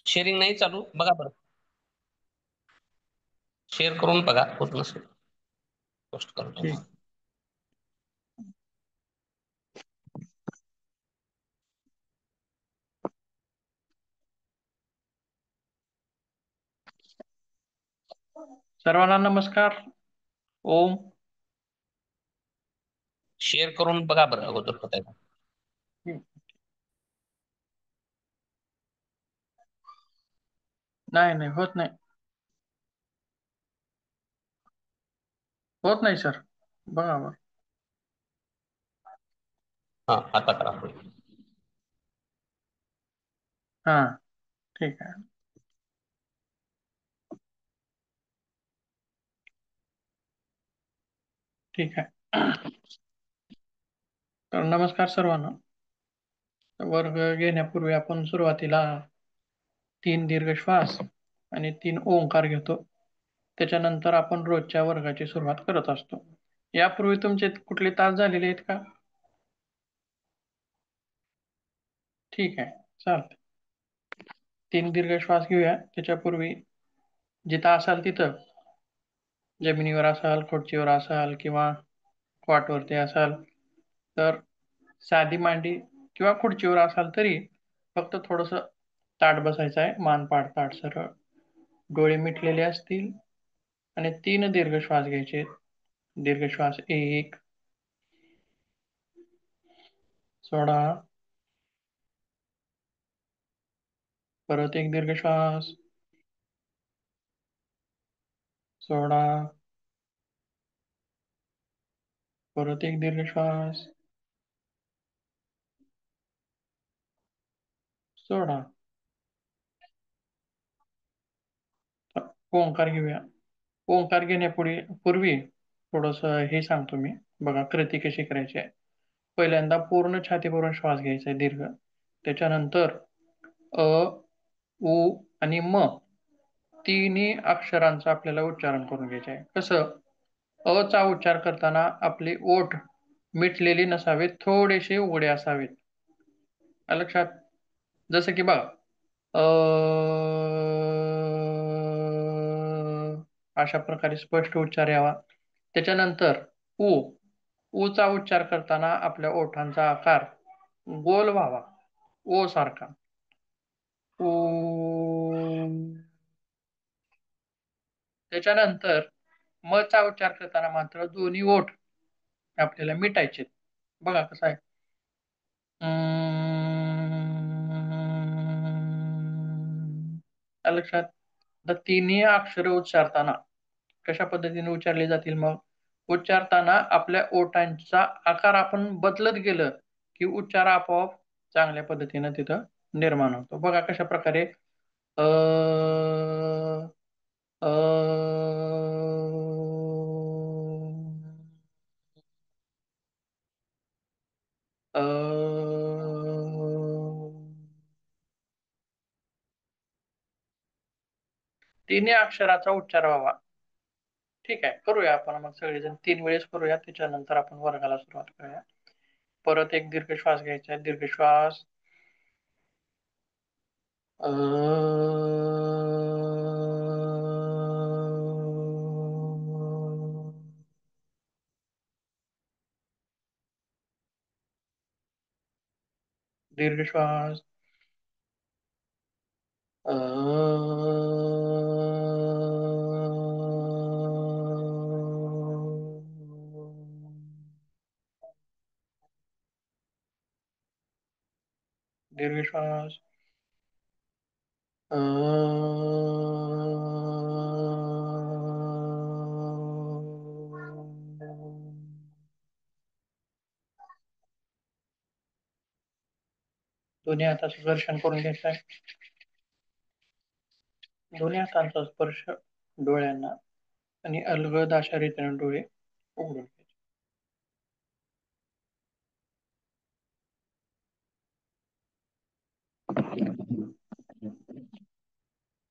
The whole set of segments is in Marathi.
शेअरिंग नाही चालू बघा बरं. शेअर करून बघा होत नसेल पोस्ट करतो. ठीक. सर्वांना नमस्कार. ओम. शेअर करून बघा बरं अगोदर होत आहे का. नाही होत नाही. होत नाही सर. बघा बरं. हा आता करा पुढे. हा ठीक आहे. ठीक आहे. तर नमस्कार सर्वांना. वर्ग घेण्यापूर्वी आपण सुरुवातीला 3 दीर्घ श्वास आणि 3 ओंकार घेतो. त्याच्यानंतर आपण रोजच्या वर्गाची सुरुवात करत असतो. यापूर्वी तुमचे कुठले तास झालेले आहेत का? ठीक आहे, चालतंय. 3 दीर्घ श्वास घेऊया. त्याच्यापूर्वी जिथं असाल तिथं, जमिनीवर असाल, खुर्चीवर असाल किंवा कॉटवरती असाल, तर साधी मांडी किंवा खुर्चीवर असाल तरी फक्त थोडस ताठ बसायचं आहे. मान पाठ ताठ सरळ, डोळे मिटलेले असतील आणि 3 दीर्घ श्वास घ्यायचे. दीर्घ श्वास 1, सोडा. परत एक दीर्घ श्वास, सोडा. परत एक दीर्घ श्वास, सोडा. ओंकार घेऊया. ओंकार घेण्यापूर्वी थोडस हे सांगतो मी. बघा कृती कशी करायची आहे. पहिल्यांदा पूर्ण छाती भरून श्वास घ्यायचा आहे दीर्घ. त्याच्यानंतर अ, उ आणि म तिन्ही अक्षरांचा आपल्याला उच्चारण करून घ्यायचे आहे. कसं? अ चा उच्चार करताना आपले ओठ मिटलेले नसावेत, थोडेसे उघडे असावेत. लक्षात? जसं की बघा, अ अशा प्रकारे स्पष्ट उच्चार यावा. त्याच्यानंतर उ चा उच्चार करताना आपल्या ओठांचा आकार गोल व्हावा, ओ सारखा. ऊ. त्याच्यानंतर म चा उच्चार करताना मात्र दोन्ही ओठ आपल्याला मिटायचे. बघा कसं आहे. लक्षात? तर तिन्ही अक्षर उच्चारताना कशा पद्धतीने उच्चारले जातील? मग उच्चारताना आपल्या ओठांचा आकार आपण बदलत गेलं की उच्चार आपोआप चांगल्या पद्धतीने तिथं निर्माण होतो. बघा कशा प्रकारे अ अ अ तिन्ही अक्षराचा उच्चार व्हावा. ठीक आहे, करूया आपण मग सगळेजण 3 वेळेस करूया. त्याच्यानंतर आपण वर्गाला सुरुवात करूया. परत एक दीर्घ श्वास घ्यायचा आहे. दीर्घ श्वास. दीर्घ श्वास. दीर्घ श्वास. दोन्ही हाताचं घर्षण करून घ्यायचं आहे. दोन्ही हातांचा स्पर्श डोळ्यांना आणि अलगद अशा रीतीने डोळे उघडून घ्यायचे.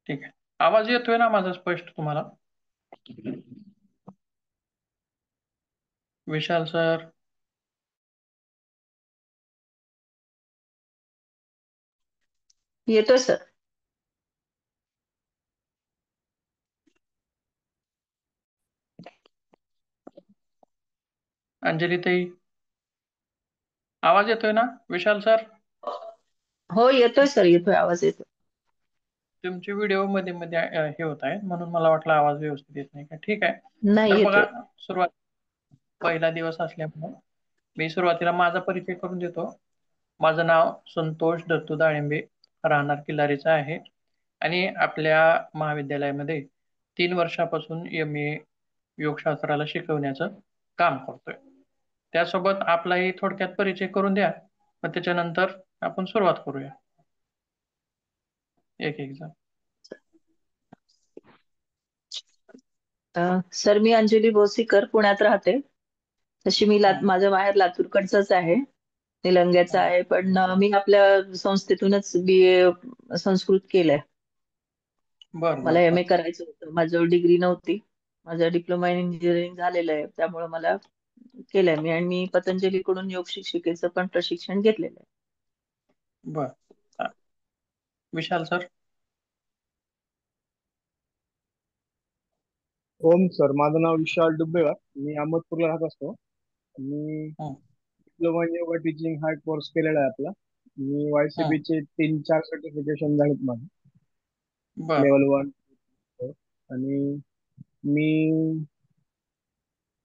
ठीक आहे. आवाज येतोय ना माझा स्पष्ट तुम्हाला? विशाल सर. येतो सर. अंजली ताई, आवाज येतोय ना? विशाल सर, हो येतोय सर, येतोय, आवाज येतोय. तुमचे व्हिडिओ मध्ये मध्ये हे होत आहेत म्हणून मला वाटलं आवाज व्यवस्थित येत नाही का. ठीक आहे. तर नाही बघा, येतोय. सुरुवात पहिला दिवस असल्यामुळे मी सुरुवातीला माझा परिचय करून देतो. माझं नाव संतोष दत्तू दाळिंबे, राहणार किल्लारीचा आहे आणि आपल्या महाविद्यालयामध्ये 3 वर्षापासून MA योगशास्त्राला शिकवण्याचं काम करतोय. त्यासोबत आपलाही थोडक्यात परिचय करून द्या, मग त्याच्यानंतर आपण सुरुवात करूया एक एक जण. सर मी अंजली बोसीकर, पुण्यात राहते. तशी मी हं, माझं माहेर लातूरकडचंच आहे, निलंग्याचं हं. आहे, पण मी आपल्या संस्थेतूनच BA संस्कृत केलंय. बर बर मला बर. MA करायचं होतं, माझं डिग्री नव्हती. माझं डिप्लोमा इन इंजिनिअरिंग झालेलं आहे, त्यामुळे मला केलंय मी. आणि मी पतंजलीकडून योग शिक्षिकेचं पण प्रशिक्षण घेतलेलं आहे. बर. विशाल सर. ओम सर, माझं नाव विशाल डुब्बेवार. मी अहमदपूरला राहत असतो. मी हं, डिप्लोमा इन योगा टीचिंग हा कोर्स केलेला आहे आपला. मी हं. YCB चे 3-4 सर्टिफिकेशन झालेत माझे, बर लेवल 1. आणि मी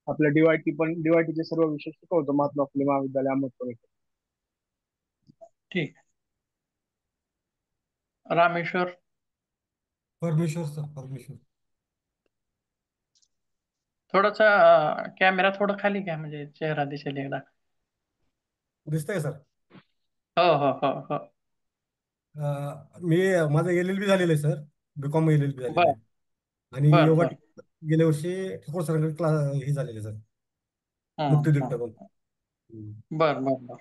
आपल्या DYT चे सर्व विषय शिकवतो महात्मा फुले महाविद्यालय अहमदपूर येथे. ठीक आहे. रामेश्वर. परमेश्वर सर, परमेश्वर. थोडासा कॅमेरा थोडं खाली घ्या म्हणजे चेहरा दिसेल एकदा. दिसतंय सर. हो हो हो हो. मी माझं LLB झालेलं आहे सर. BCom LLB झालेलं बर आहे. आणि बर योगा बर. गेल्या वर्षी ठाकूर सरांकडे क्लास हे झालेले सर, हं, मुक्ती हं. करून. बर बर बर.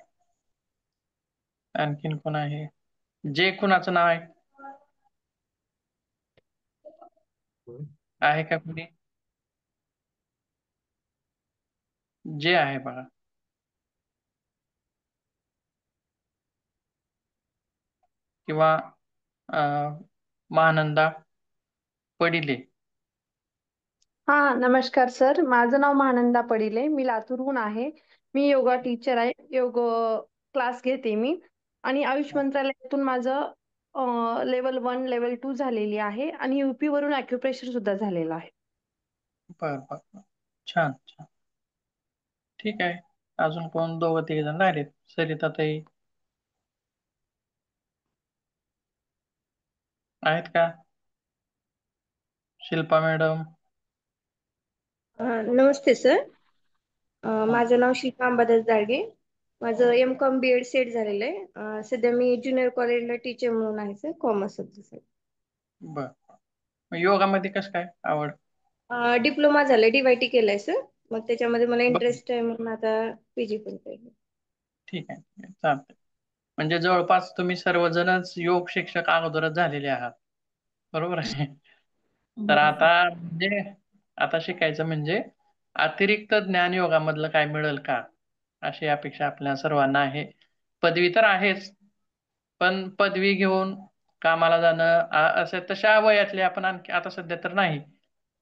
आणखीन कोण आहे? जे कुणाचं नाव आहे? आहे का कुणी? जे आहे बघा. किंवा महानंदा पडिले. हा, नमस्कार सर. माझं नाव महानंदा पडिले, मी लातूरहून आहे. मी योगा टीचर आहे. योग क्लास घेते मी. आणि आयुष मंत्रालयातून माझं लेवल 1 लेवल 2 झालेली आहे आणि UP वरून अॅक्युप्रेशर सुद्धा झालेलं आहे. बर बर बर. छान छान. ठीक आहे. अजून कोण? दोघं तिघ जण राहिलेत. सरिताताई आहेत का? शिल्पा मॅडम. नमस्ते सर. हं, माझं नाव शिल्पा अंबादास जाडगे. माझं MCOM BEd सेट झालेलं आहे. सध्या मी ज्युनियर कॉलेजला टीचर म्हणून आहे सर, कॉमर्स सब्जेक्ट. बर. मग योगामध्ये कसं काय आवड? डिप्लोमा झालाय, DYT केलाय सर. मग त्याच्यामध्ये मला बर. इंटरेस्ट आहे म्हणून आता PG पण केलं. ठीक आहे, ठीक आहे. चालतंय. म्हणजे जवळपास तुम्ही सर्वजणच योग शिक्षक अगोदरच झालेले आहात. बरोबर आहे. तर बरोबर. आता म्हणजे आता शिकायचं म्हणजे अतिरिक्त ज्ञान योगामधलं काय मिळेल का, अशी अपेक्षा आपल्या सर्वांना आहे. पदवी तर आहेच, पण पदवी घेऊन कामाला जाणं असे तशा वयातले आपण आणखी आता सध्या तर नाही.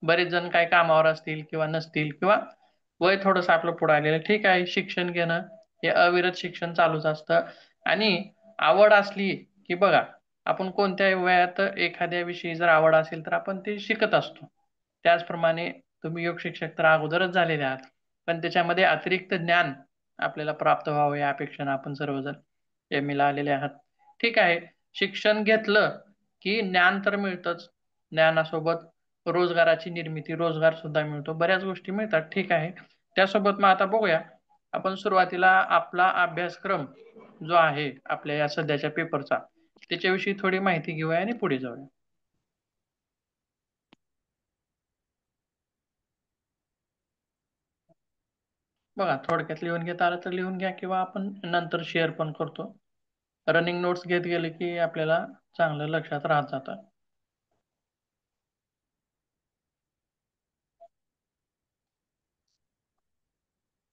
बरेच जण काय कामावर असतील किंवा नसतील किंवा वय थोडंसं आपलं पुढे आलेलं. ठीक आहे, शिक्षण घेणं हे अविरत शिक्षण चालूच असतं. आणि आवड असली की बघा, आपण कोणत्याही वयात एखाद्या विषयी जर आवड असेल तर आपण ते शिकत असतो. त्याचप्रमाणे तुम्ही योग शिक्षक तर अगोदरच झालेले आहात, पण त्याच्यामध्ये अतिरिक्त ज्ञान आपल्याला प्राप्त व्हावं या अपेक्षेनं आपण सर्वजण MA ला आलेले आहात. ठीक आहे. शिक्षण घेतलं की ज्ञान तर मिळतंच. ज्ञानासोबत रोजगाराची निर्मिती, रोजगार सुद्धा मिळतो. बऱ्याच गोष्टी मिळतात. ठीक आहे. त्यासोबत मग आता बघूया, आपण सुरुवातीला आपला अभ्यासक्रम जो आहे आपल्या या सध्याच्या पेपरचा, त्याच्याविषयी थोडी माहिती घेऊया आणि पुढे जाऊया. बघा, थोडक्यात लिहून घेता आलं तर लिहून घ्या किंवा आपण नंतर शेअर पण करतो. रनिंग नोट्स घेत गेले की आपल्याला चांगलं लक्षात राहत जातं.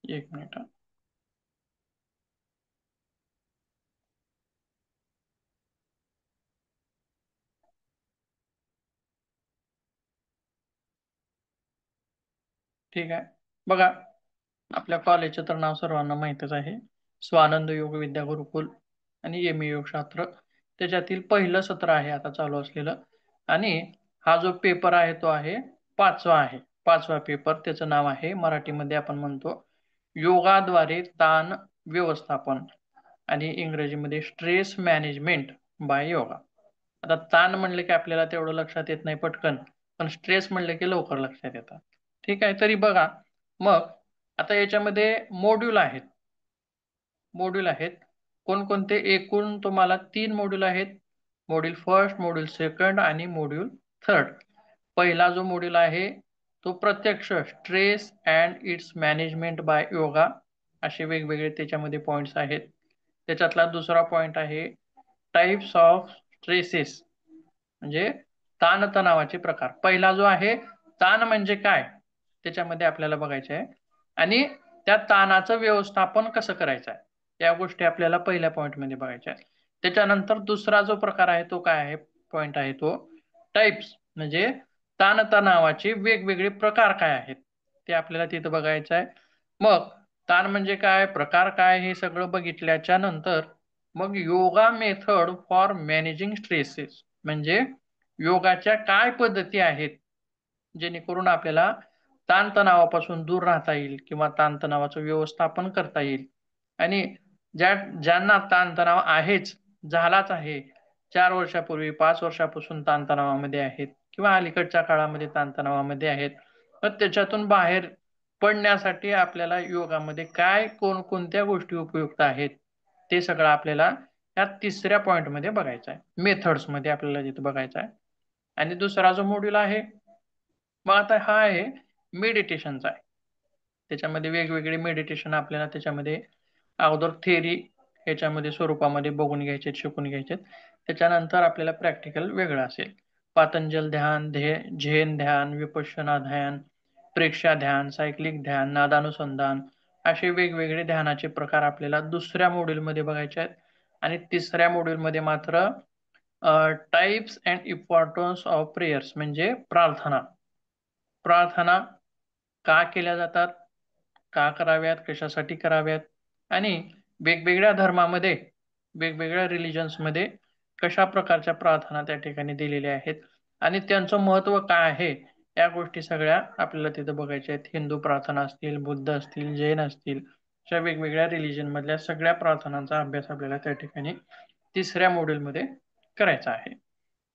एक मिनिट. ठीक आहे. बघा, आपल्या कॉलेजचं तर नाव सर्वांना माहीतच आहे, स्वानंद योग विद्या गुरुकुल आणि एम योगशास्त्र. त्याच्यातील पहिलं सत्र आहे आता चालू असलेलं. आणि हा जो पेपर आहे तो आहे पाचवा पेपर. त्याचं नाव आहे, मराठीमध्ये आपण म्हणतो, योगाद्वारे ताण व्यवस्थापन, आणि इंग्रजीमध्ये स्ट्रेस मॅनेजमेंट बाय योगा. आता ताण म्हणलं की आपल्याला तेवढं लक्षात येत नाही पटकन, पण स्ट्रेस म्हणलं की लवकर लक्षात येतं. ठीक आहे, तरी बघा मग आता याच्यामध्ये मॉड्यूल आहेत कोणकोणते? एकूण तुम्हाला 3 मॉड्यूल आहेत. मॉड्यूल फर्स्ट, मॉड्यूल सेकंड आणि मॉड्यूल थर्ड. पहिला जो मॉड्यूल आहे तो प्रत्यक्ष stress and its management by yoga, असे वेगवेगळे त्याच्यामध्ये पॉइंट्स आहेत. त्याच्यातला दुसरा पॉइंट आहे टाइप्स ऑफ स्ट्रेसेस, म्हणजे ताणतणावाचे प्रकार. पहिला जो आहे ताण म्हणजे काय त्याच्यामध्ये आपल्याला बघायचं आहे, आणि त्या ताणाचं व्यवस्थापन कसं करायचं आहे या गोष्टी आपल्याला पहिल्या पॉईंटमध्ये बघायच्या आहेत. त्याच्यानंतर दुसरा जो प्रकार आहे तो काय आहे, पॉईंट आहे तो टाइप्स, म्हणजे ताणतणावाचे वेगवेगळे प्रकार काय आहेत ते आपल्याला तिथं बघायचं आहे. मग ताण म्हणजे काय, प्रकार काय, हे सगळं बघितल्याच्या नंतर मग yoga method for managing stresses, म्हणजे योगाच्या काय पद्धती आहेत जेणेकरून आपल्याला ताणतणावापासून दूर राहता येईल किंवा ताणतणावाचं व्यवस्थापन करता येईल. आणि ज्यांना ताणतणाव झालाच आहे, 4 वर्षापूर्वी 5 वर्षापासून ताणतणावामध्ये आहेत किंवा अलीकडच्या काळामध्ये ताणतणावामध्ये आहेत, तर त्याच्यातून बाहेर पडण्यासाठी आपल्याला योगामध्ये काय कोणत्या गोष्टी उपयुक्त आहेत ते सगळं आपल्याला या तिसऱ्या पॉईंटमध्ये बघायचं आहे, मेथड्समध्ये आपल्याला तिथे बघायचं आहे. आणि दुसरा जो मॉड्यूल आहे मग आता हा आहे मेडिटेशनचा आहे. त्याच्यामध्ये वेगवेगळे मेडिटेशन आपल्याला त्याच्यामध्ये अगोदर थेरी ह्याच्यामध्ये स्वरूपामध्ये बघून घ्यायचे, शिकून घ्यायचे. त्याच्यानंतर आपल्याला प्रॅक्टिकल वेगळं असेल. पातंजल ध्यान, झेन ध्यान, विपश्यना ध्यान, प्रेक्षा ध्यान, सायक्लिक ध्यान, नादानुसंधान, असे वेगवेगळे ध्यानाचे प्रकार आपल्याला दुसऱ्या मॉड्यूलमध्ये बघायचे आहेत. आणि तिसऱ्या मॉड्यूलमध्ये मात्र types and importance of prayers, म्हणजे प्रार्थना का केल्या जातात, का कराव्यात, कशासाठी कराव्यात, आणि वेगवेगळ्या धर्मामध्ये, वेगवेगळ्या रिलिजन्समध्ये कशा प्रकारच्या प्रार्थना त्या ठिकाणी दिलेल्या आहेत आणि त्यांचं महत्त्व काय आहे, या गोष्टी सगळ्या आपल्याला तिथं बघायच्या आहेत. हिंदू प्रार्थना असतील, बुद्ध असतील, जैन असतील, अशा वेगवेगळ्या रिलिजन मधल्या सगळ्या प्रार्थनांचा अभ्यास आपल्याला त्या ठिकाणी तिसऱ्या मॉड्यूलमध्ये करायचा आहे.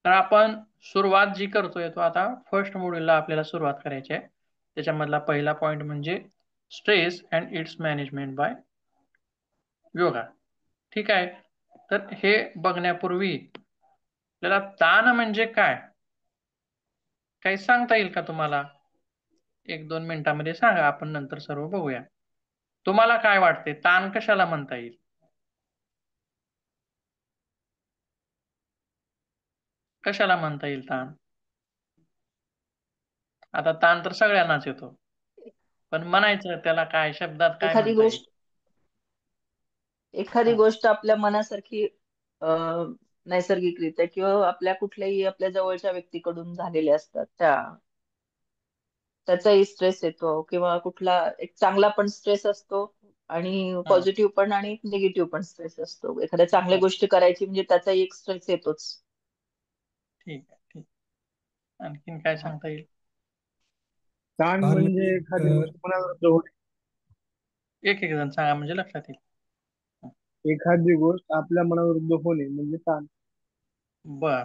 तर आपण सुरुवात जी करतोय तो आता फर्स्ट मॉड्यूलला आपल्याला सुरुवात करायची आहे. त्याच्यामधला पहिला पॉइंट म्हणजे stress and its management by yoga. ठीक आहे, तर हे बघण्यापूर्वी आपल्याला ताण म्हणजे काय काही सांगता येईल का तुम्हाला? 1-2 मिनिटांमध्ये सांगा, आपण नंतर सर्व बघूया. तुम्हाला काय वाटते, ताण कशाला म्हणता येईल? कशाला म्हणता येईल ताण? आता ताण तर सगळ्यांनाच येतो, पण म्हणायचं त्याला काय, शब्दात काय एखादी म्हणता येईल? एखादी गोष्ट आपल्या मनासारखी नैसर्गिकरित्या किंवा आपल्या कुठल्याही आपल्या जवळच्या व्यक्तीकडून झालेल्या असतात, त्याचाही स्ट्रेस येतो, किंवा कुठला एक चांगला पण स्ट्रेस असतो आणि हं, पॉझिटिव्ह पण आणि निगेटिव्ह पण स्ट्रेस असतो. एखाद्या चांगल्या बरं, गोष्टी करायची म्हणजे त्याचाही एक स्ट्रेस येतोच. ठीक आहे, ठीक. आणखीन काय हा. सांगता येईल? ताण ताण म्हणजे म्हणजे एखादी गोष्ट मनाविरुद्ध होणे. एक एक जण सांगा म्हणजे लक्षात येईल. एखादी गोष्ट आपल्या मनाविरुद्ध होणे म्हणजे ताण. बर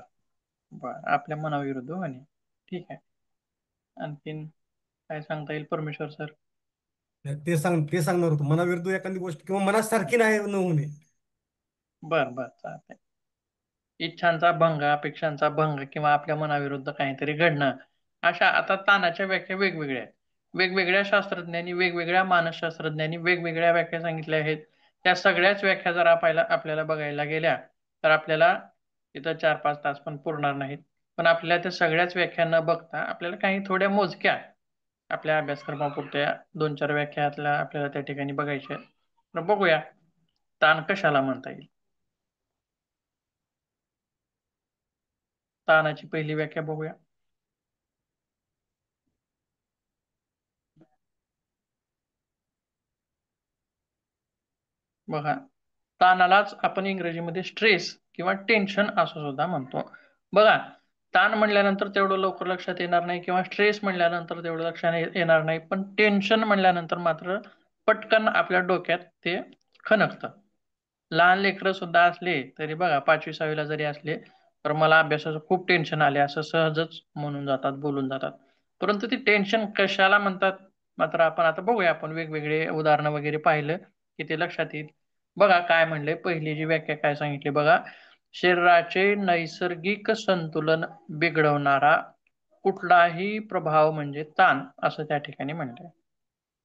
बर, आपल्या मनाविरुद्ध होणे. ठीक आहे, आणखीन काय सांगता येईल परमेश्वर सर? ते सांगणार होतो, मनाविरुद्ध एखादी गोष्ट किंवा मनासारखी नाही न होणे. बर बर, चालतंय. इच्छांचा भंग, अपेक्षांचा भंग किंवा आपल्या मनाविरुद्ध काहीतरी घडणं, अशा आता ताणाच्या व्याख्या वेगवेगळ्या आहेत. वेगवेगळ्या शास्त्रज्ञांनी, वेगवेगळ्या मानसशास्त्रज्ञांनी वेगवेगळ्या व्याख्या सांगितल्या आहेत. त्या सगळ्याच व्याख्या जर आपल्याला बघायला गेल्या तर आपल्याला इथं 4-5 तास पण पुरणार नाहीत. पण आपल्याला त्या सगळ्याच व्याख्या न बघता आपल्याला काही थोड्या मोजक्या आपल्या अभ्यासक्रमापुरत्या 2-4 व्याख्यातल्या आपल्याला त्या ठिकाणी बघायच्या आहेत. तर बघूया ताण कशाला म्हणता येईल. ताणाची पहिली व्याख्या बघूया. बघा, ताणालाच आपण इंग्रजीमध्ये स्ट्रेस किंवा टेन्शन असं सुद्धा म्हणतो. बघा, ताण म्हणल्यानंतर तेवढं लवकर लक्षात येणार नाही किंवा स्ट्रेस म्हणल्यानंतर तेवढं लक्षात येणार नाही, पण टेन्शन म्हणल्यानंतर मात्र पटकन आपल्या डोक्यात ते खणकतं. लहान लेकरं सुद्धा असले तरी बघा, 5वी 6वीला जरी असले तर मला अभ्यासाचं खूप टेन्शन आले असं सहजच म्हणून जातात, बोलून जातात. परंतु ती टेन्शन कशाला म्हणतात मात्र आपण आता बघूया, आपण वेगवेगळे उदाहरणं वगैरे पाहिलं की ते लक्षात येईल. बघा काय म्हणले, पहिली जी व्याख्या काय सांगितली बघा, शरीराचे नैसर्गिक संतुलन बिघडवणारा कुठलाही प्रभाव म्हणजे ताण, असं त्या ठिकाणी म्हणलंय.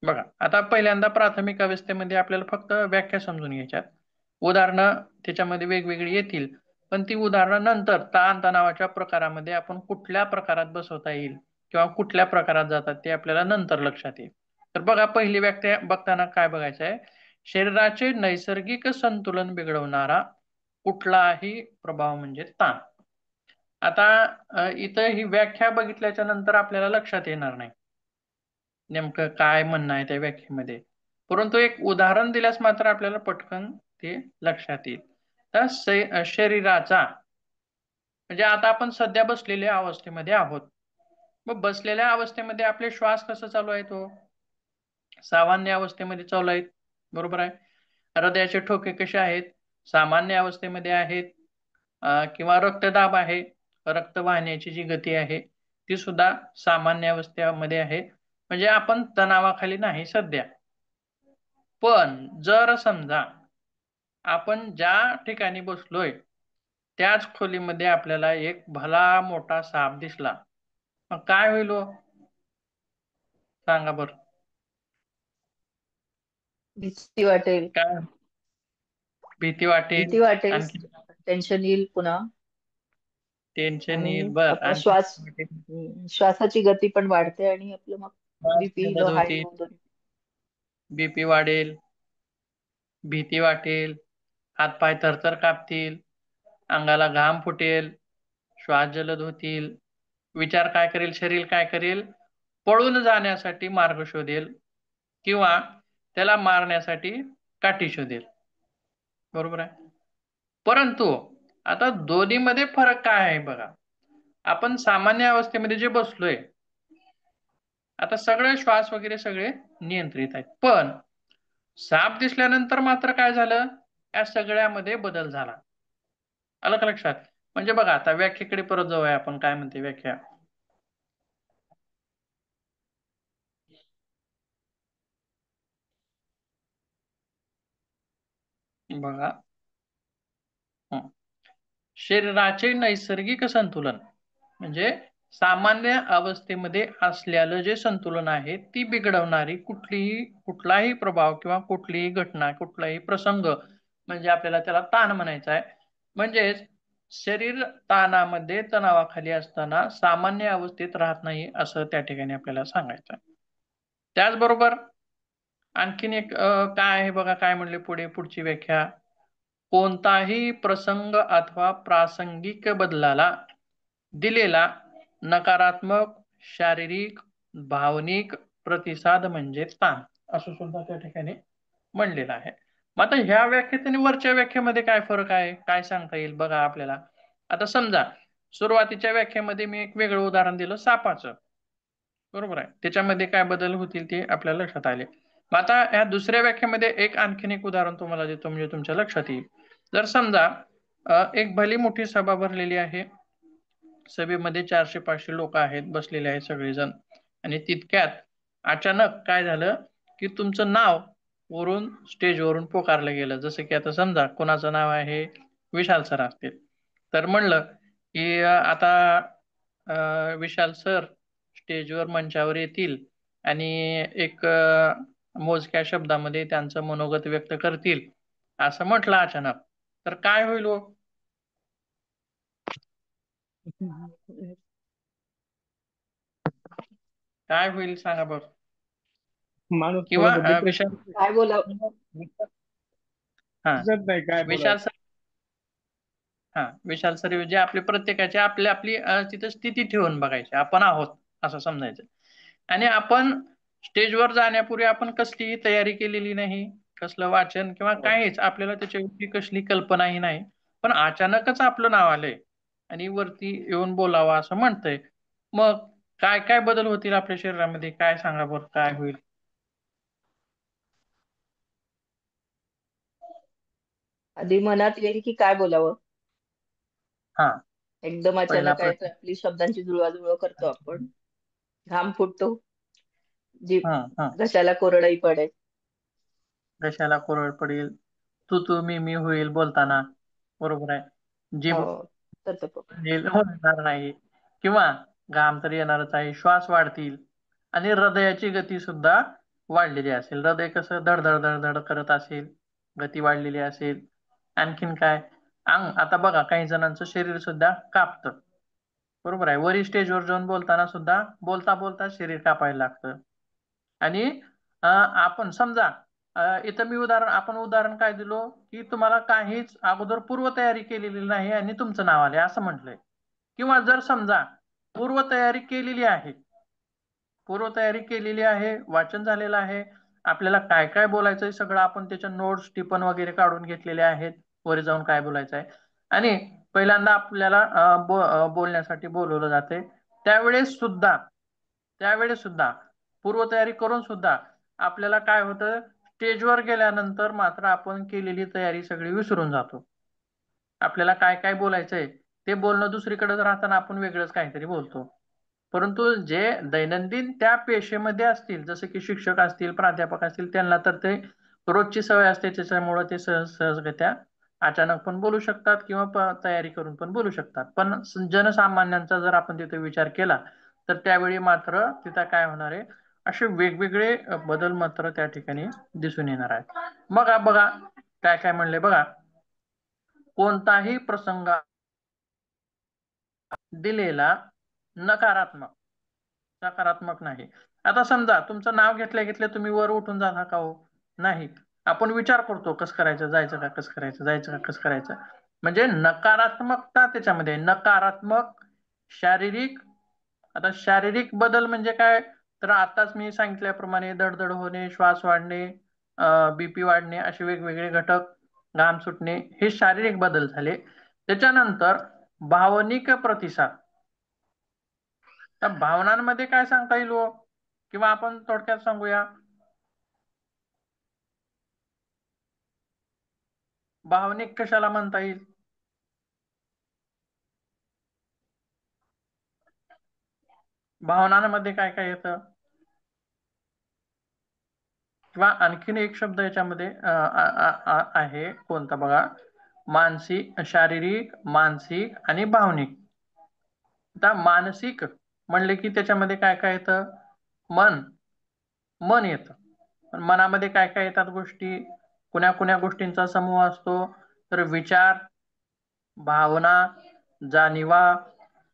बघा, आता पहिल्यांदा प्राथमिक अवस्थेमध्ये आपल्याला फक्त व्याख्या समजून घ्यायच्यात. उदाहरणं त्याच्यामध्ये वेगवेगळी येतील, पण ती उदाहरणं नंतर ताण तणावाच्या प्रकारामध्ये आपण कुठल्या प्रकारात बसवता येईल किंवा कुठल्या प्रकारात जातात ते आपल्याला नंतर लक्षात येईल. तर बघा, पहिली व्याख्या बघताना काय बघायचं आहे, शरीराचे नैसर्गिक संतुलन बिघडवणारा कुठलाही प्रभाव म्हणजे ताण. आता इथं ही व्याख्या बघितल्याच्या नंतर आपल्याला लक्षात येणार नाही नेमकं काय म्हणणं आहे त्या व्याख्येमध्ये, परंतु एक उदाहरण दिल्यास मात्र आपल्याला पटकन ते लक्षात येईल. तर शरीराचा म्हणजे आता आपण सध्या बसलेल्या अवस्थेमध्ये आहोत. मग बसलेल्या अवस्थेमध्ये आपले श्वास कसं चालू आहे, तो सामान्य अवस्थेमध्ये चालू आहेत, बरोबर आहे. हृदयाचे ठोके कसे आहेत, सामान्य अवस्थेमध्ये आहेत. किंवा रक्तदाब आहे, रक्त वाहण्याची जी गती आहे ती सुद्धा सामान्य अवस्थेमध्ये आहे. म्हणजे आपण तणावाखाली नाही सध्या. पण जर समजा आपण ज्या ठिकाणी बसलोय त्याच खोलीमध्ये आपल्याला एक भला मोठा साप दिसला, मग काय होईल हो? सांगा बर. भीती वाटेल. काय भीती वाटेल, भीती वाटेल, आणखी टेन्शन येईल, पुन्हा टेन्शन येईल, आणि बर, आपला आणखी श्वासाची गती पण वाढते आणि आपलं मग बीपी लो, हाय लो दोन्ही. बीपी वाढेल, भीती वाटेल, हातपाय थरथर कापतील, अंगाला घाम फुटेल, श्वास जलद होतील, विचार काय करेल, शरीर काय करेल, पळून जाण्यासाठी मार्ग शोधेल किंवा त्याला मारण्यासाठी काठी शोधेल, बरोबर आहे. परंतु आता दोन्हीमध्ये फरक काय आहे बघा. आपण सामान्य अवस्थेमध्ये जे बसलोय आता सगळे श्वास वगैरे सगळे नियंत्रित आहेत, पण साप दिसल्यानंतर मात्र काय झालं, या सगळ्यामध्ये बदल झाला. आलं का लक्षात? म्हणजे बघा, आता व्याख्येकडे परत जाऊया आपण, काय म्हणते व्याख्या. बघा, शरीराचे नैसर्गिक संतुलन म्हणजे सामान्य अवस्थेमध्ये असलेलं जे संतुलन आहे ती बिघडवणारी कुठलाही प्रभाव किंवा कुठलीही घटना, कुठलाही प्रसंग म्हणजे आपल्याला त्याला ताण म्हणायचा आहे. म्हणजेच शरीर ताणामध्ये, तणावाखाली असताना सामान्य अवस्थेत राहत नाही असं त्या ठिकाणी आपल्याला सांगायचं आहे. त्याचबरोबर आणखीन एक काय आहे बघा, काय म्हणले पुढची व्याख्या, कोणताही प्रसंग अथवा प्रासंगिक बदलाला दिलेला नकारात्मक शारीरिक भावनिक प्रतिसाद म्हणजे ताण, असं सुद्धा त्या ठिकाणी म्हणलेलं आहे. मग आता ह्या व्याख्येत आणि वरच्या व्याख्येमध्ये काय फरक आहे, काय सांगता येईल बघा आपल्याला. आता समजा सुरुवातीच्या व्याख्येमध्ये मी एक वेगळं उदाहरण दिलं सापाचं, बरोबर आहे, त्याच्यामध्ये काय बदल होतील ते आपल्याला लक्षात आले. मग आता ह्या दुसऱ्या व्याख्येमध्ये आणखीन एक उदाहरण तुम्हाला देतो, म्हणजे तुमच्या लक्षात येईल. जर समजा एक भली मोठी सभा भरलेली आहे, सभेमध्ये 400-500 लोक आहेत, बसलेले आहेत सगळेजण, आणि तितक्यात अचानक काय झालं की तुमचं नाव वरून स्टेजवरून पोकारलं गेलं. जसं की आता समजा कोणाचं नाव आहे, विशाल सर असतील, तर म्हणलं की आता विशाल सर स्टेजवर मंचावर येतील आणि एक मोजक्या शब्दामध्ये त्यांचं मनोगत व्यक्त करतील, असं म्हटलं अचानक, तर काय होईल हो? काय होईल सांगा बरं. माणूस किंवा थोडासा डिप्रेशन विशाल काय बोलाव, हा नाही काय विशाल बोलावं. सर, हा विशाल सर जे आपले प्रत्येकाचे आपली आपली तिथं स्थिती ठेवून बघायची, आपण आहोत असं समजायचं. आणि आपण स्टेजवर जाण्यापूर्वी आपण कसलीही तयारी केलेली नाही, कसलं वाचन किंवा काहीच आपल्याला त्याच्याविषयी कसली कल्पनाही नाही. पण अचानकच आपलं नाव आलंय आणि वरती येऊन बोलावं असं म्हणतंय. मग काय काय बदल होतील आपल्या शरीरामध्ये, काय सांगा बरं, काय होईल? आधी मनात येईल की काय बोलावं. हा, एकदम पहिला अचानक आहे तर प्रश्न. आपली शब्दांची जुळवाजुळव करतो आपण. घाम फुटतो, जीभ हा हा. घशाला कोरडाई पडेल. कशाला कोरड पडेल, तू मी होईल बोलताना, बरोबर आहे. जीभ हो तसं पण. होणार नाही किंवा घाम तर येणारच आहे, श्वास वाढतील आणि हृदयाची गती सुद्धा वाढलेली असेल. हृदय कसं धडधड धडधड करत असेल, गती वाढलेली असेल. आणखीन काय, आता बघा काही जणांचं शरीर सुद्धा कापतं, बरोबर आहे. वरी स्टेजवर जाऊन बोलताना सुद्धा बोलता बोलता शरीर कापायला लागतं. आणि आपण समजा इथं मी उदाहरण काय दिलो की तुम्हाला काहीच अगोदर पूर्वतयारी केलेली नाही आणि तुमचं नाव आले असं म्हटलंय. किंवा जर समजा पूर्वतयारी केलेली आहे, वाचन झालेलं आहे, आपल्याला काय काय बोलायचंय सगळं आपण त्याच्या नोट्स टिपण वगैरे काढून घेतलेले आहेत, वर जाऊन काय बोलायचं आहे. आणि पहिल्यांदा आपल्याला बोलण्यासाठी बोलवलं जाते. त्यावेळेस सुद्धा पूर्वतयारी करून सुद्धा आपल्याला काय होतं, स्टेजवर गेल्यानंतर मात्र आपण केलेली तयारी सगळी विसरून जातो. आपल्याला काय काय बोलायचंय ते बोलणं दुसरीकडे राहताना आपण वेगळंच काहीतरी बोलतो. परंतु जे दैनंदिन त्या पेशेमध्ये असतील, जसे की शिक्षक असतील, प्राध्यापक असतील, त्यांना तर ते रोजची सवय असते, त्याच्यामुळे ते सहजगत्या अचानक पण बोलू शकतात किंवा तयारी करून पण बोलू शकतात. पण जनसामान्यांचा जर आपण तिथे विचार केला तर त्यावेळी मात्र तिथं काय होणार आहे, असे वेगवेगळे बदल मात्र त्या ठिकाणी दिसून येणार आहे. मग बघा काय काय म्हणले बघा, कोणताही प्रसंग दिलेला नकारात्मक, सकारात्मक नाही. आता समजा तुमचं नाव घेतल्या तुम्ही वर उठून जाता का हो? नाही. आपण विचार करतो कसं करायचं, जायचं का, कसं करायचं, जायचं का, कसं करायचं. म्हणजे नकारात्मकता त्याच्यामध्ये. नकारात्मक शारीरिक, आता शारीरिक बदल म्हणजे काय, तर आताच मी सांगितल्याप्रमाणे धडधड होणे, श्वास वाढणे, बीपी वाढणे, असे वेगवेगळे घटक, घाम सुटणे, हे शारीरिक बदल झाले. त्याच्यानंतर भावनिक प्रतिसाद. त्या भावनांमध्ये काय सांगता येईल हो, किंवा आपण थोडक्यात सांगूया, भावनिक कशाला म्हणता येईल? भावनांमध्ये काय काय येतं, किंवा आणखीन एक शब्द याच्यामध्ये आहे कोणता बघा, मानसिक, शारीरिक, मानसिक आणि भावनिक. आता मानसिक म्हणले की त्याच्यामध्ये काय काय येतं, मन येतं. पण मनामध्ये काय काय येतात गोष्टी, कुण्या गोष्टींचा समूह असतो, तर विचार, भावना, जाणीवा,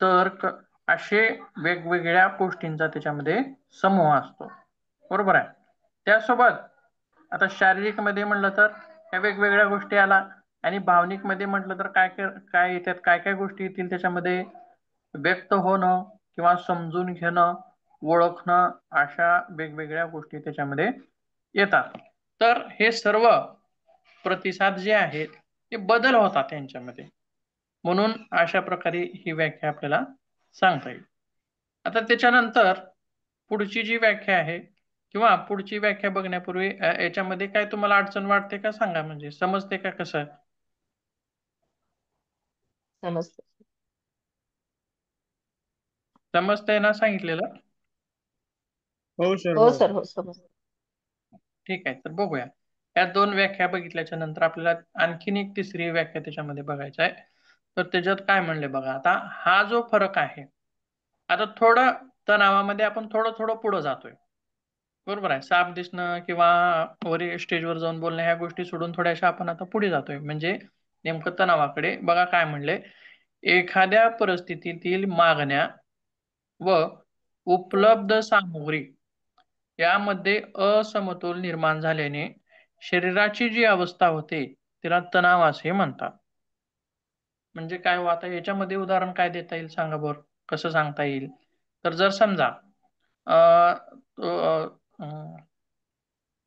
तर्क, असे वेगवेगळ्या गोष्टींचा त्याच्यामध्ये समूह असतो, बरोबर आहे. त्यासोबत आता शारीरिक मध्ये म्हटलं तर त्या वेगवेगळ्या गोष्टी आला, आणि भावनिक मध्ये म्हटलं तर काय काय येतात, काय काय गोष्टी येतील त्याच्यामध्ये, व्यक्त होणं किंवा समजून घेणं, ओळखणं, अशा वेगवेगळ्या गोष्टी त्याच्यामध्ये येतात. तर हे सर्व प्रतिसाद जे आहेत ते बदल होतात त्यांच्यामध्ये. म्हणून अशा प्रकारे ही व्याख्या आपल्याला सांगता येईल. आता त्याच्यानंतर पुढची जी व्याख्या आहे, किंवा पुढची व्याख्या बघण्यापूर्वी याच्यामध्ये काय तुम्हाला अडचण वाटते का सांगा, म्हणजे समजते का कसं? समजतं. समजतंय ना सांगितलेलं? हो सर, हो हो. सर, हो समजतं. ठीक आहे, तर बघूया. या दोन व्याख्या बघितल्याच्या नंतर आपल्याला आणखीन एक तिसरी व्याख्या त्याच्यामध्ये बघायचं आहे. तर त्याच्यात काय म्हणले बघा, आता हा जो फरक आहे, आता थोडं तणावामध्ये आपण थोडं थोडं पुढे जातोय, बरोबर आहे. साप दिसणं किंवा वरी स्टेजवर जाऊन बोलणं ह्या गोष्टी सोडून थोड्याशा आपण आता पुढे जातोय, म्हणजे नेमकं तणावाकडे. बघा काय म्हणले, एखाद्या परिस्थितीतील मागण्या व उपलब्ध सामग्री यामध्ये असमतोल निर्माण झाल्याने शरीराची जी अवस्था होते तिला तणाव असे म्हणतात. म्हणजे काय हो, आता याच्यामध्ये उदाहरण काय देता येईल सांगा बरं, कसं सांगता येईल? तर जर समजा अ, अ, अ,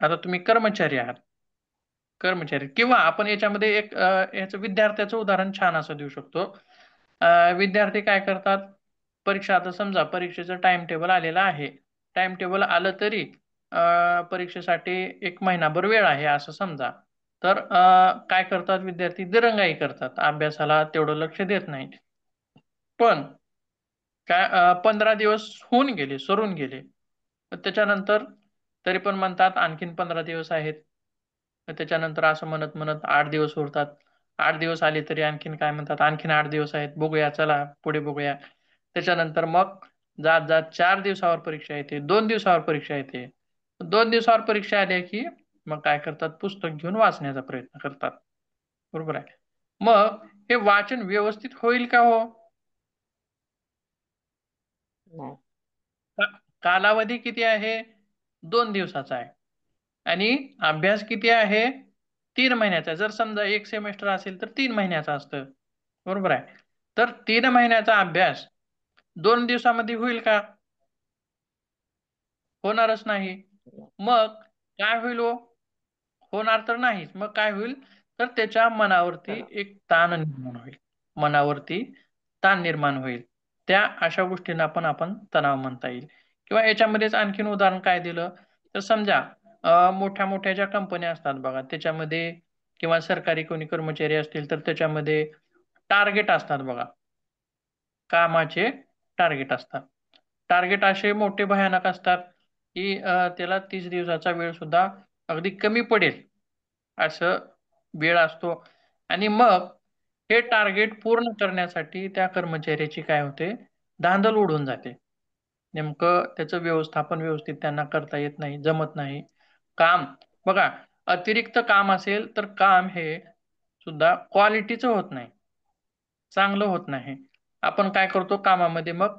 आता तुम्ही कर्मचारी आहात, कर्मचारी किंवा आपण याच्यामध्ये एक याचं विद्यार्थ्याचं उदाहरण छान असं देऊ शकतो. विद्यार्थी काय करतात, परीक्षा आता समजा परीक्षेचं टाइम टेबल आलेलं आहे. टाइम टेबल आलं तरी परीक्षेसाठी 1 महिनाभर वेळ आहे असं समजा. तर काय करतात विद्यार्थी, दिरंगाई करतात, अभ्यासाला तेवढं लक्ष देत नाही. पण काय 15 दिवस होऊन गेले, सरून गेले. त्याच्यानंतर तरी पण म्हणतात आणखीन 15 दिवस आहेत. त्याच्यानंतर असं म्हणत म्हणत 8 दिवस उरतात. 8 दिवस आले तरी आणखीन काय म्हणतात, आणखीन 8 दिवस आहेत, बघूया, चला पुढे बघूया. त्याच्यानंतर मग जात जात 4 दिवसावर परीक्षा येते, 2 दिवसावर परीक्षा येते. 2 दिवसावर परीक्षा आल्या की मग काय करतात, पुस्तक घेऊन वाचण्याचा प्रयत्न करतात. बरोबर आहे. मग हे वाचन व्यवस्थित होईल का हो? नाही. कालावधी किती आहे? 2 दिवसाचा आहे. आणि अभ्यास किती आहे? 3 महिन्याचा. जर समजा 1 सेमेस्टर असेल तर 3 महिन्याचा असतं. बरोबर आहे. तर 3 महिन्याचा अभ्यास 2 दिवसामध्ये होईल का? होणारच नाही. मग काय होईल हो? होणार तर नाहीच. मग काय होईल, तर त्याच्या मनावरती एक ताण निर्माण होईल. मनावरती ताण निर्माण होईल. त्या अशा गोष्टींना पण आपण तणाव म्हणता येईल. किंवा याच्यामध्येच आणखीन उदाहरण काय दिलं, तर समजा मोठ्या मोठ्या ज्या कंपन्या असतात बघा, त्याच्यामध्ये किंवा सरकारी कोणी कर्मचारी असतील तर त्याच्यामध्ये टार्गेट असतात बघा, कामाचे टार्गेट असतात. टार्गेट असे मोठे भयानक असतात की त्याला 30 दिवसाचा वेळ सुद्धा अगदी कमी पडेल असं वेळ असतो. आणि मग हे टार्गेट पूर्ण करण्यासाठी त्या कर्मचाऱ्याची काय होते, धांदल उडून जाते. नेमकं त्याचं व्यवस्थापन व्यवस्थित त्यांना करता येत नाही, जमत नाही. काम बघा, अतिरिक्त काम असेल तर काम हे सुद्धा क्वालिटीचं होत नाही, चांगलं होत नाही. आपण काय करतो, कामामध्ये मग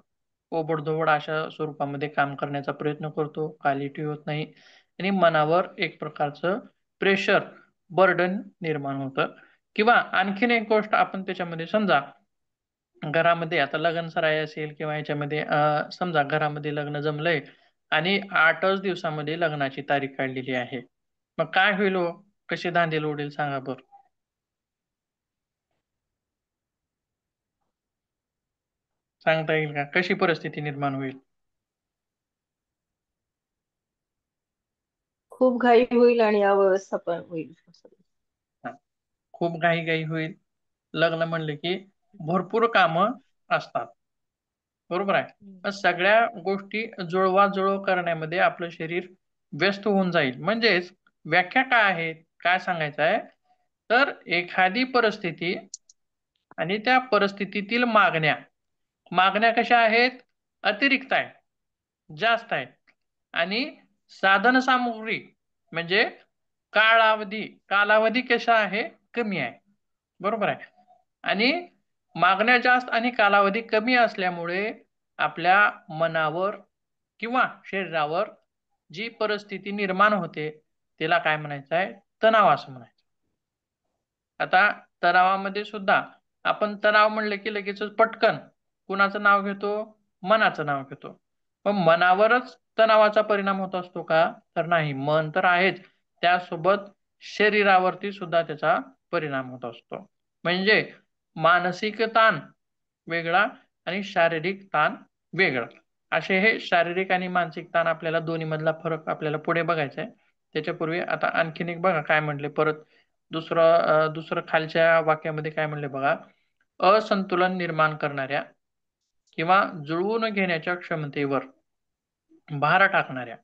ओबडधोबड अशा स्वरूपामध्ये काम करण्याचा प्रयत्न करतो, क्वालिटी होत नाही आणि मनावर एक प्रकारचं प्रेशर, बर्डन निर्माण होतं. किंवा आणखीन एक गोष्ट आपण त्याच्यामध्ये समजा, घरामध्ये आता लग्न सराई असेल किंवा याच्यामध्ये समजा घरामध्ये लग्न जमलंय आणि 8च दिवसामध्ये लग्नाची तारीख काढलेली आहे. मग काय होईल हो? कशी धांदल उडेल सांगा बरं? सांगता येईल का? कशी परिस्थिती निर्माण होईल? खूप घाई होईल आणि अव्यवस्थापन होईल. खूप घाई होईल. लग्न म्हणले की भरपूर कामं असतात. बरोबर आहे. मग सगळ्या गोष्टी जुळवाजुळव करण्यामध्ये आपलं शरीर व्यस्त होऊन जाईल. म्हणजेच व्याख्या काय आहे, काय सांगायचं आहे, तर एखादी परिस्थिती आणि त्या परिस्थितीतील मागण्या कशा आहेत? अतिरिक्त आहेत, जास्त आहेत. आणि साधन सामुग्री म्हणजे कालावधी कशा आहे? कमी आहे. बरोबर आहे. आणि मागण्या जास्त आणि कालावधी कमी असल्यामुळे आपल्या मनावर किंवा शरीरावर जी परिस्थिती निर्माण होते त्याला काय म्हणायचं आहे? तणाव असं म्हणायचं. आता तणावामध्ये सुद्धा आपण तणाव म्हणलं की लगेच पटकन कुणाचं नाव घेतो? मनाचं नाव घेतो. पण मनावरच तणावाचा परिणाम होत असतो का? तर नाही. मन तर आहेच, त्यासोबत शरीरावरती सुद्धा त्याचा परिणाम होत असतो. म्हणजे मानसिक ताण वेगळा आणि शारीरिक ताण वेगळा. असे हे शारीरिक आणि मानसिक ताण आपल्याला दोन्ही मधला फरक आपल्याला पुढे बघायचा आहे. त्याच्यापूर्वी आता आणखीन एक बघा काय म्हणले परत. दुसरं खालच्या वाक्यामध्ये काय म्हणले बघा, असंतुलन निर्माण करणाऱ्या किंवा जुळवून घेण्याच्या क्षमतेवर भार टाकणाऱ्या.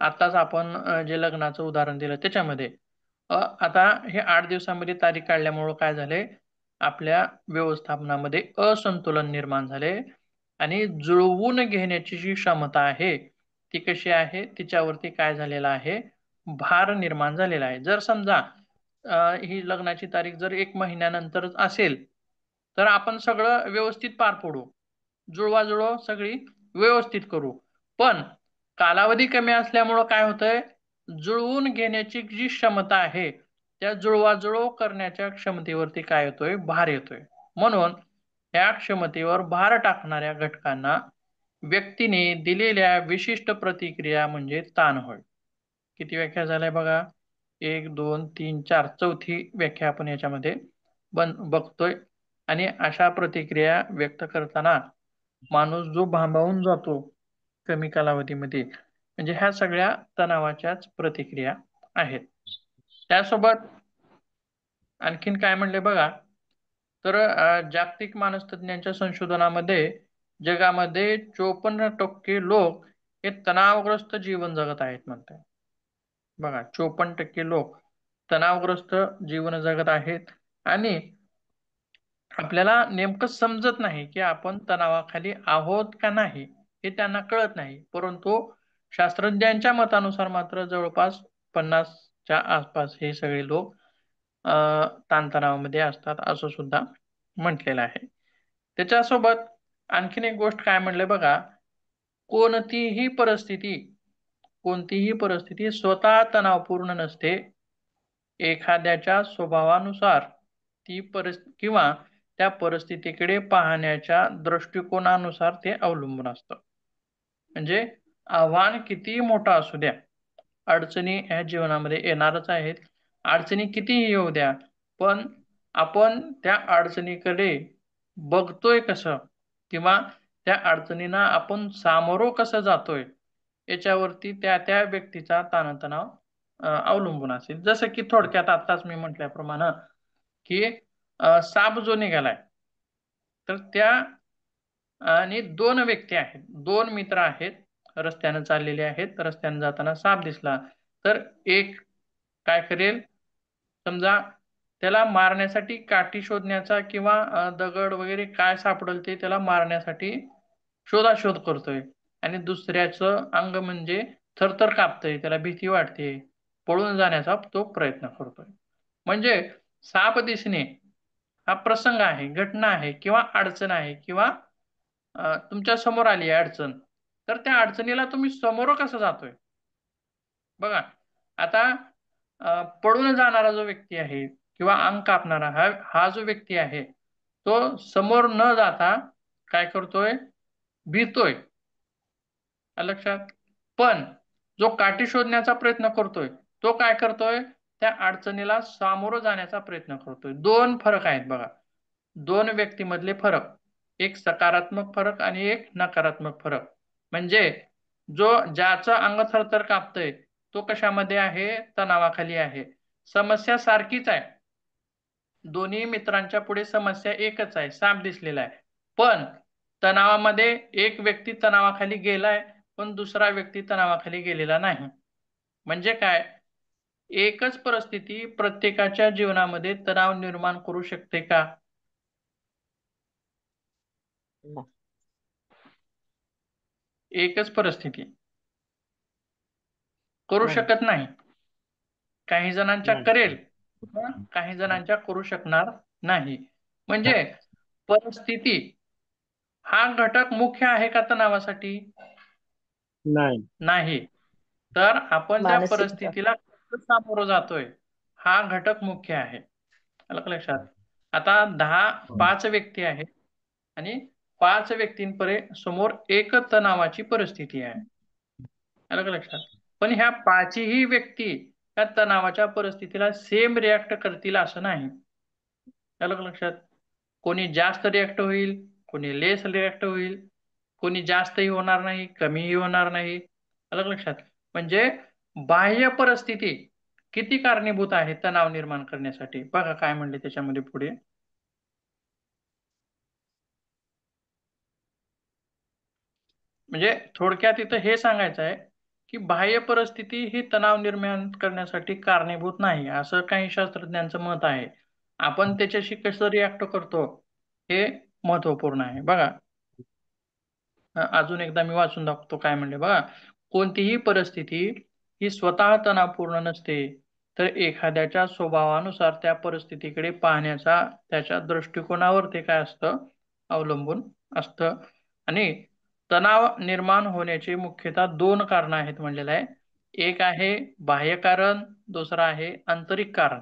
आताच आपण जे लग्नाचं उदाहरण दिलं त्याच्यामध्ये आता हे 8 दिवसामध्ये तारीख काढल्यामुळं काय झाले, आपल्या व्यवस्थापनामध्ये असंतुलन निर्माण झाले आणि जुळवून घेण्याची जी क्षमता आहे ती कशी आहे, तिच्यावरती काय झालेला आहे, भार निर्माण झालेला आहे. जर समजा ही लग्नाची तारीख जर 1 महिन्यानंतर असेल तर आपण सगळं व्यवस्थित पार पडू, जुळवाजुळव सगळी व्यवस्थित करू. पण कालावधी कमी असल्यामुळं काय होतंय, जुळवून घेण्याची जी क्षमता आहे त्या जुळवाजुळव करण्याच्या क्षमतेवरती काय येतोय, भार येतोय. म्हणून या क्षमतेवर भार टाकणाऱ्या घटकांना व्यक्तीने दिलेल्या विशिष्ट प्रतिक्रिया म्हणजे ताण होय. किती व्याख्या झाल्या बघा? 1 2 3 4 चौथी व्याख्या आपण याच्यामध्ये बघतोय. आणि अशा प्रतिक्रिया व्यक्त करताना माणूस जो भांबावून जातो कमी कालावधीमध्ये, म्हणजे ह्या सगळ्या तणावाच्याच प्रतिक्रिया आहेत. त्यासोबत आणखीन काय म्हणले बघा, तर जागतिक मानसतज्ञांच्या संशोधनामध्ये जगामध्ये 54% लोक हे तणावग्रस्त जीवन जगत आहेत म्हणतात. बघा, 54% लोक तणावग्रस्त जीवन जगत आहेत. आणि आपल्याला नेमकं समजत नाही की आपण तणावाखाली आहोत का नाही, हे त्यांना कळत नाही. परंतु शास्त्रज्ञांच्या मतानुसार मात्र जवळपास 50च्या आसपास हे सगळे लोक ताणतणावामध्ये असतात असं सुद्धा म्हटलेलं आहे. त्याच्यासोबत आणखीन एक गोष्ट काय म्हणले बघा, कोणतीही परिस्थिती स्वतः तणावपूर्ण नसते. एखाद्याच्या स्वभावानुसार किंवा त्या परिस्थितीकडे पाहण्याच्या दृष्टिकोनानुसार ते अवलंबून असतं. म्हणजे आव्हान किती मोठं असू द्या, अडचणी ह्या जीवनामध्ये येणारच आहेत. अडचणी कितीही येऊ द्या, पण आपण त्या अडचणीकडे बघतोय कसं किंवा त्या अडचणींना आपण सामोरं कसं जातोय याच्यावरती त्या त्या व्यक्तीचा ताणतणाव अवलंबून असेल. जसं की थोडक्यात आताच मी म्हटल्याप्रमाणे की साप जो निघालाय, तर त्या आणि 2 व्यक्ती आहेत, 2 मित्र आहेत, रस्त्याने चाललेले आहेत. रस्त्याने जाताना साप दिसला, तर एक काय करेल, समजा त्याला मारण्यासाठी काठी शोधण्याचा किंवा दगड वगैरे काय सापडेल ते त्याला मारण्यासाठी शोधाशोध करतोय. आणि दुसऱ्याचं अंग म्हणजे थरथर कापतंय, त्याला भीती वाटते, पळून जाण्याचा तो प्रयत्न करतोय. म्हणजे साप दिसणे हा प्रसंग आहे, घटना आहे किंवा अडचण आहे, किंवा तुमच्या समोर आली आहे अडचण, तर त्या अडचणीला तुम्ही समोर कसं जातोय. बघा, आता पळून जाणारा जो व्यक्ती आहे किंवा अंग कापणारा हा जो व्यक्ती आहे, तो समोर न जाता काय करतोय, भीतोय. लक्षात. पण जो काठी शोधण्याचा प्रयत्न करतोय तो काय करतोय, त्या अडचणीला सामोरं जाण्याचा प्रयत्न करतोय. 2 फरक आहेत बघा, 2 व्यक्तीमधले फरक, एक सकारात्मक फरक आणि एक नकारात्मक फरक. म्हणजे ज्याचं अंग थरथर कापतंय तो कशामध्ये आहे, तणावाखाली आहे. समस्या सारखीच आहे, दोन्ही मित्रांच्या पुढे समस्या एकच आहे, साप दिसलेला आहे. पण तणावामध्ये एक व्यक्ती तणावाखाली गेलाय, पण दुसरा व्यक्ती तणावाखाली गेलेला नाही. म्हणजे काय, एकच परिस्थिती प्रत्येकाच्या जीवनामध्ये तणाव निर्माण करू शकते का? एकच परिस्थिती करू शकत नाही. काही जणांच्या करेल, काही जणांच्या करू शकणार नाही. म्हणजे परिस्थिती हा घटक मुख्य आहे का तणावासाठी? नाही. तर आपण त्या मानसिकता. परिस्थितीला कसं सामोरं जातोय हा घटक मुख्य आहे. आलं का लक्षात. आता 5 व्यक्ती आहेत आणि 5 व्यक्तींपर्यंत समोर एक तणावाची परिस्थिती आहे. आलं का लक्षात. पण ह्या 5ही व्यक्ती त्या तणावाच्या परिस्थितीला सेम रिॲक्ट करतील असं नाही. आलं का लक्षात. कोणी जास्त रिॲक्ट होईल, कोणी लेस रिॲक्ट होईल, कोणी जास्तही होणार नाही, कमीही होणार नाही. आलं का लक्षात. म्हणजे बाह्य परिस्थिती किती कारणीभूत आहे तणाव निर्माण करण्यासाठी. बघा काय म्हणले त्याच्यामध्ये पुढे, म्हणजे थोडक्यात इथं हे सांगायचं आहे की बाह्य परिस्थिती ही तणाव निर्माण करण्यासाठी कारणीभूत नाही, असं काही शास्त्रज्ञांचं मत आहे. आपण त्याच्याशी कसं रिॲक्ट करतो हे महत्वपूर्ण आहे. बघा, अजून एकदा मी वाचून दाखवतो काय म्हणले बघा. कोणतीही परिस्थिती ही स्वतः तणावपूर्ण नसते, तर एखाद्याच्या स्वभावानुसार त्या परिस्थितीकडे पाहण्याचा त्याच्या दृष्टिकोनावर ते काय असतं, अवलंबून असतं. आणि तणाव निर्माण होण्याची मुख्यतः 2 कारणं आहेत म्हणलेलं आहे. एक आहे बाह्य कारण, दुसरं आहे आंतरिक कारण.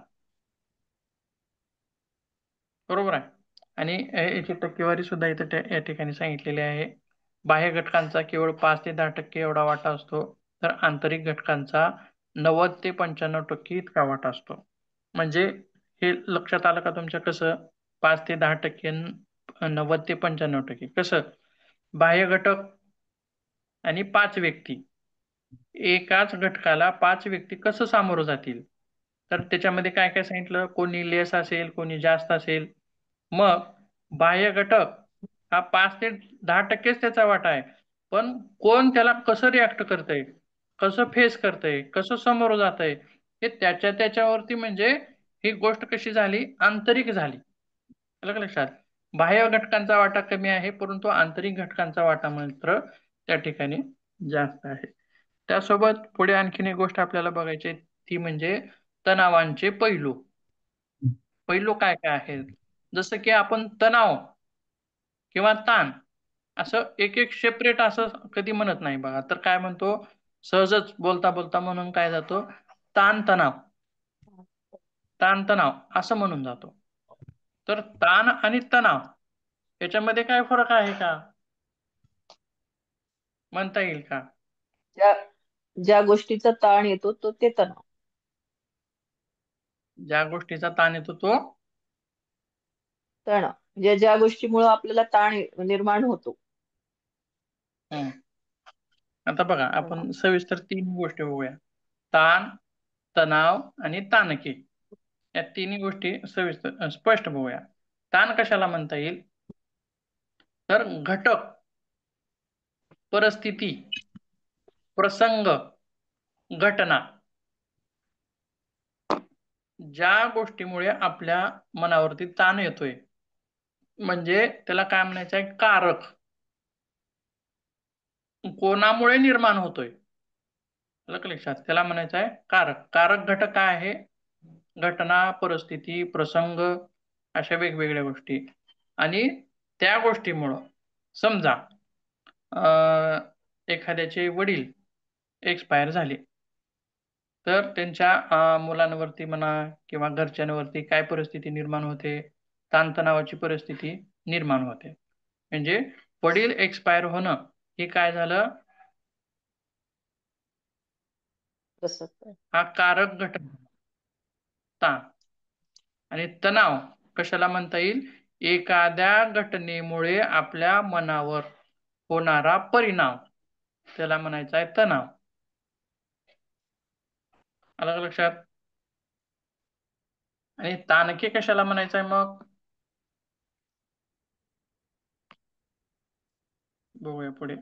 बरोबर आहे. आणि याची टक्केवारी सुद्धा इथं या ठिकाणी सांगितलेली आहे. बाह्य घटकांचा केवळ 5 ते 10% एवढा वाटा असतो, तर आंतरिक घटकांचा 90 ते 95% इतका वाटा असतो. म्हणजे हे लक्षात आलं का तुमच्या कसं 5 ते 10% 90 ते 95% कसं बाह्य घटक आणि 5 व्यक्ती एकाच घटकाला 5 व्यक्ती कसं सामोरं जातील. तर त्याच्यामध्ये काय काय सांगितलं, कोणी लेस असेल, कोणी जास्त असेल. मग बाह्य घटक हा 5 ते 10%च त्याचा वाटा आहे. पण कोण त्याला कसं रिॲक्ट करतंय, कसं फेस करतंय, कसं समोर जातंय, हे त्याच्यावरती म्हणजे ही गोष्ट कशी झाली, आंतरिक झाली. आलं का लक्षात? बाह्य घटकांचा वाटा कमी आहे, परंतु आंतरिक घटकांचा वाटा मात्र त्या ठिकाणी जास्त आहे. त्यासोबत पुढे आणखीन एक गोष्ट आपल्याला बघायची आहे, ती म्हणजे तणावांचे पैलू. पैलू काय काय आहेत? जसं की आपण तणाव किंवा ताण असं एक एक सेपरेट असं कधी म्हणत नाही बघा. तर काय म्हणतो, सहजच बोलता बोलता म्हणून काय जातो, ताण तणाव, ताण तणाव असं म्हणून जातो. तर ताण आणि तणाव याच्यामध्ये काय फरक आहे का, म्हणता येईल का? ज्या ज्या गोष्टीचा ताण येतो तो ते तणाव. ज्या गोष्टीचा ताण येतो तो तणाव म्हणजे ज्या गोष्टीमुळे आपल्याला ताण निर्माण होतो. हं. आता बघा तणाव. आपण सविस्तर 3 गोष्टी बघूया. ताण, तणाव आणि ताणके या तिन्ही गोष्टी सविस्तर स्पष्ट बघूया. ताण कशाला म्हणता येईल, तर घटक, परिस्थिती, प्रसंग, घटना ज्या गोष्टीमुळे आपल्या मनावरती ताण येतोय, म्हणजे त्याला काय म्हणायचं आहे, कारक. कोणामुळे निर्माण होतोय, आलं का लक्षात? त्याला म्हणायचं आहे कारक. कारक घटक काय आहे, घटना, परिस्थिती, प्रसंग अशा वेगवेगळ्या गोष्टी. आणि त्या गोष्टीमुळं समजा एखाद्याचे वडील एक्सपायर झाले, तर त्यांच्या मुलांवरती म्हणा किंवा घरच्यांवरती काय परिस्थिती निर्माण होते, ताणतणावाची परिस्थिती निर्माण होते. म्हणजे वडील एक्सपायर होणं हे काय झालं, कसं काय? हा कारक घटक. ताण आणि तणाव कशाला म्हणता येईल, एखाद्या घटनेमुळे आपल्या मनावर होणारा परिणाम, त्याला म्हणायचा आहे तणाव. आलं का लक्षात? आणि ताणके कशाला म्हणायचं आहे मग, बघूया पुढे.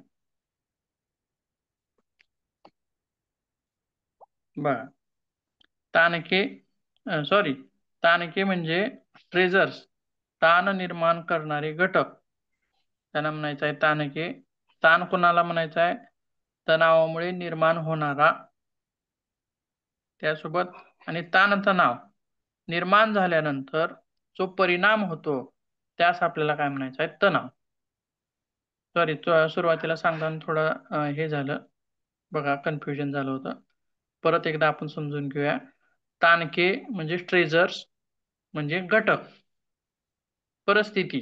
बघा ताणके ताणके म्हणजे ट्रेजर्स, ताण निर्माण करणारे घटक, त्यांना म्हणायचं आहे ताणके. ताण कोणाला म्हणायचं आहे, तणावामुळे निर्माण होणारा. त्यासोबत आणि ताणतणाव निर्माण झाल्यानंतर जो परिणाम होतो त्यास आपल्याला काय म्हणायचं आहे, तणाव. सॉरी, सुरुवातीला सांगताना थोडं हे झालं बघा, कन्फ्युजन झालं होतं. परत एकदा आपण समजून घेऊया. ताणके म्हणजे ट्रेजर्स म्हणजे घटक, परिस्थिती,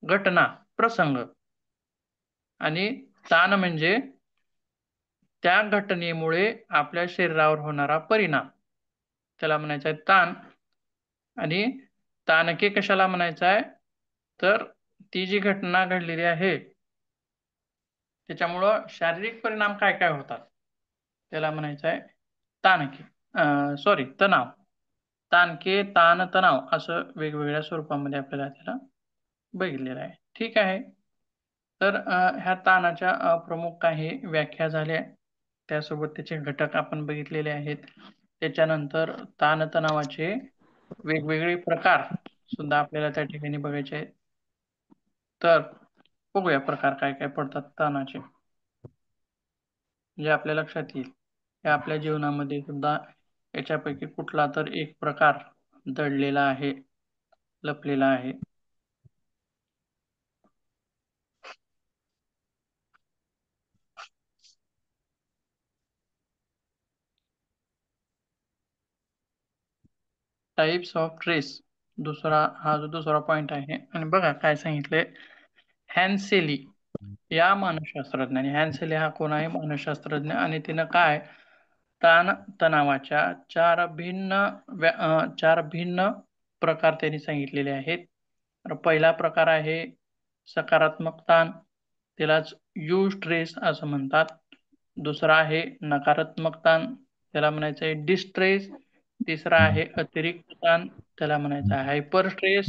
घटना, प्रसंग. आणि ताण म्हणजे त्या घटनेमुळे आपल्या शरीरावर होणारा परिणाम, त्याला म्हणायचा आहे ताण. आणि ताणके कशाला म्हणायचं आहे, तर ती जी घटना घडलेली आहे त्याच्यामुळं शारीरिक परिणाम काय काय होतात, त्याला म्हणायचं आहे ताणके. तणाव. ताणके, ताण, तणाव असं वेगवेगळ्या स्वरूपामध्ये आपल्याला त्याला बघितलेलं आहे. ठीक आहे. तर ह्या ताणाच्या प्रमुख काही व्याख्या झाल्या, त्यासोबत त्याचे घटक आपण बघितलेले आहेत. त्याच्यानंतर ताणतणावाचे वेगवेगळे प्रकार सुद्धा आपल्याला त्या ठिकाणी बघायचे आहेत. तर बघूया प्रकार काय काय पडतात ताणाचे, म्हणजे आपल्या लक्षात येईल की आपल्या जीवनामध्ये सुद्धा याच्यापैकी कुठला तर एक प्रकार दडलेला आहे, लपलेला आहे. टाइप्स ऑफ ट्रेस, हा जो दुसरा पॉइंट आहे. आणि बघा काय सांगितलंय, हॅन्सेली या मानसशास्त्रज्ञाने. हॅन्सेली हा कोण आहे, मानसशास्त्रज्ञ. आणि तिनं काय ताण तणावाच्या चार भिन्न प्रकार त्यांनी सांगितलेले आहेत. तर पहिला प्रकार आहे सकारात्मक ताण, त्यालाच यू स्ट्रेस असं म्हणतात. दुसरा आहे नकारात्मक ताण, त्याला म्हणायचं आहे डिस्ट्रेस. तिसरा आहे अतिरिक्त ताण, त्याला म्हणायचं आहे हायपर स्ट्रेस.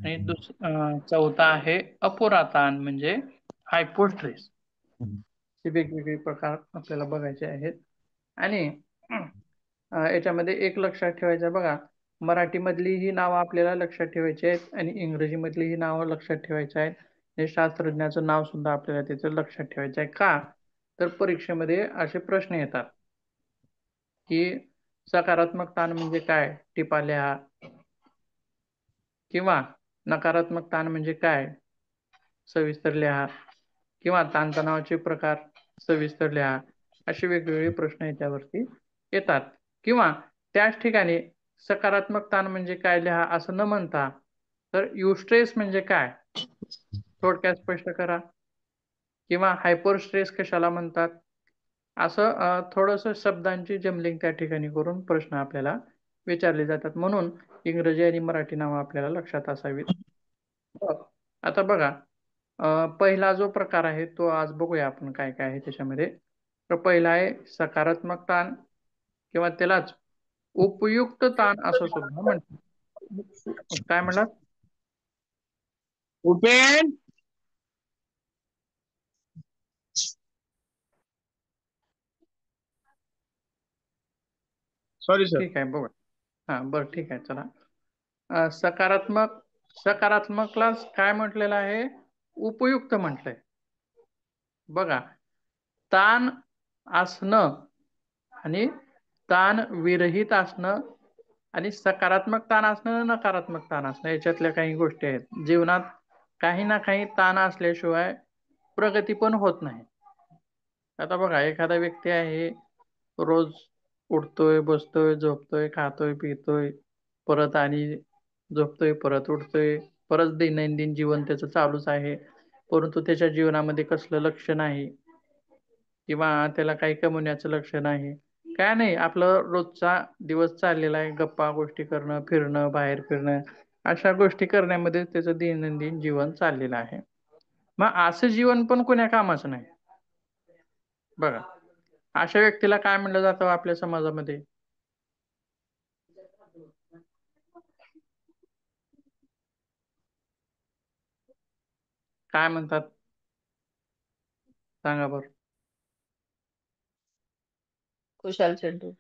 आणि चौथा आहे अपुरा ताण म्हणजे हायपोस्ट्रेस. हे वेगवेगळे प्रकार आपल्याला बघायचे आहेत. आणि याच्यामध्ये एक लक्षात ठेवायचं बघा, मराठीमधली ही नावं आपल्याला लक्षात ठेवायची आहेत आणि इंग्रजीमधली ही नावं लक्षात ठेवायची आहेत. हे शास्त्रज्ञाचं नाव सुद्धा आपल्याला त्याचं लक्षात ठेवायचं आहे. का तर परीक्षेमध्ये असे प्रश्न येतात की सकारात्मक ताण म्हणजे काय, टिपा लिहा, किंवा नकारात्मक ताण म्हणजे काय सविस्तर लिहा, किंवा ताणतणावाचे प्रकार सविस्तर लिहा. असे वेगवेगळे प्रश्न याच्यावरती येतात. किंवा त्याच ठिकाणी सकारात्मक ताण म्हणजे काय लिहा असं न म्हणता तर युस्ट्रेस म्हणजे काय थोडक्यात स्पष्ट करा, किंवा हायपर स्ट्रेस कशाला म्हणतात, असं थोडंसं शब्दांची जमलिंग त्या ठिकाणी करून प्रश्न आपल्याला विचारले जातात. म्हणून इंग्रजी आणि मराठी नावं आपल्याला लक्षात असावीत. आता बघा, पहिला जो प्रकार आहे तो आज बघूया आपण काय काय आहे त्याच्यामध्ये. तर पहिला आहे सकारात्मक ताण, किंवा त्यालाच उपयुक्त ताण असं सुद्धा म्हणतात. काय म्हणलात? Upen sorry sir. ठीक आहे बघा. हा बरं ठीक आहे चला. सकारात्मकला काय म्हटलेलं आहे, उपयुक्त म्हटलंय. बघा, ताण असणं आणि ताण विरहित असणं आणि सकारात्मक ताण असणं, नकारात्मक ताण असणं, याच्यातल्या काही गोष्टी आहेत. जीवनात काही ना काही ताण असल्याशिवाय प्रगती पण होत नाही. आता बघा, एखादा व्यक्ती आहे, रोज उठतोय, बसतोय, झोपतोय, खातोय, पितोय, परत आणि झोपतोय, परत उठतोय, परत दैनंदिन जीवन त्याचं चालूच आहे, परंतु त्याच्या जीवनामध्ये कसलं लक्ष नाही, किंवा त्याला काही कमवण्याचं लक्ष नाही, काय नाही, आपलं रोजचा दिवस चाललेला आहे, गप्पा गोष्टी करणं, फिरणं, बाहेर फिरणं, अशा गोष्टी करण्यामध्ये त्याचं दैनंदिन जीवन चाललेलं आहे. मग असं जीवन पण कोण्या कामाचं नाही. बघा, अशा व्यक्तीला काय म्हणलं जातं आपल्या समाजामध्ये? काय म्हणतात सांगा बरं. खुशाल चेंडू.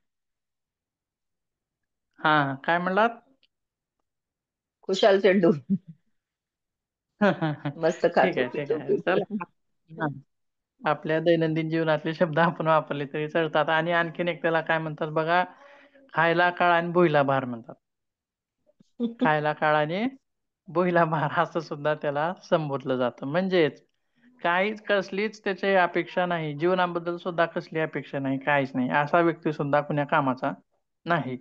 हा, काय म्हणलात? खुशाल चेंडू. मस्त खात ठीक आहे होती ठीक तो. आहे चला. हा. आपल्या दैनंदिन जीवनातले शब्द आपण वापरले तरी चालतात. आणि आणखीन एक त्याला काय म्हणतात बघा, खायला काळ आणि बोईला भार म्हणतात. खायला काळ आणि बोईला भार असं सुद्धा त्याला संबोधलं जातं. म्हणजेच काहीच कसलीच त्याची अपेक्षा नाही, जीवनाबद्दल सुद्धा कसली अपेक्षा नाही, काहीच नाही, असा व्यक्ती सुद्धा कुण्या कामाचा नाही.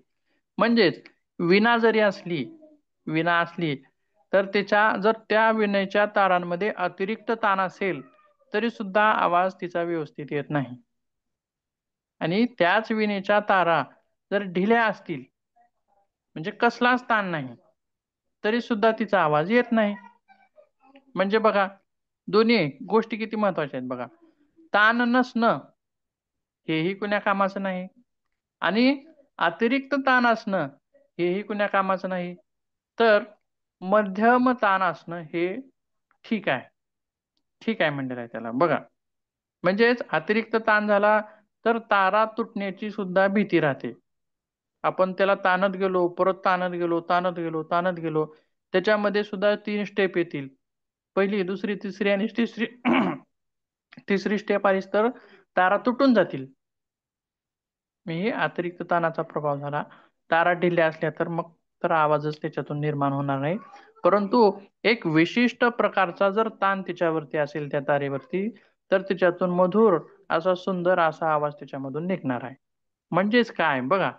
म्हणजेच विना जरी असली, विना असली तर जर त्या विणेच्या तारांमध्ये अतिरिक्त ताण असेल तरी सुद्धा आवाज तिचा व्यवस्थित येत नाही. आणि त्याच विणेच्या तारा जर ढिल्या असतील, म्हणजे कसलाच ताण नाही, तरी सुद्धा तिचा आवाज येत नाही. म्हणजे बघा, दोन्ही गोष्टी किती महत्वाच्या आहेत बघा. ताण नसणं हेही कुण्या कामाचं नाही, आणि अतिरिक्त ताण असणं हेही कुण्या कामाचं नाही. तर मध्यम ताण असणं हे ठीक आहे, ठीक आहे म्हणलेलं आहे त्याला. बघा, म्हणजेच अतिरिक्त ताण झाला तर तारा तुटण्याची सुद्धा भीती राहते. आपण त्याला ताणत गेलो, परत ताणत गेलो, ताणत गेलो, ताणत गेलो, त्याच्यामध्ये सुद्धा 3 स्टेप येतील. पहिली, दुसरी, तिसरी आणि तिसरी तिसरी स्टेप आलीच तर तारा तुटून जातील. मी अतिरिक्त ताणाचा प्रभाव झाला, तारा ढिल्या असल्या तर मग तर आवाजच त्याच्यातून निर्माण होणार नाही. परंतु एक विशिष्ट प्रकारचा जर ताण त्याच्यावरती असेल, त्या तारेवरती, तर त्याच्यातून मधुर असा सुंदर असा आवाज त्याच्यामधून निघणार आहे. म्हणजेच काय बघा,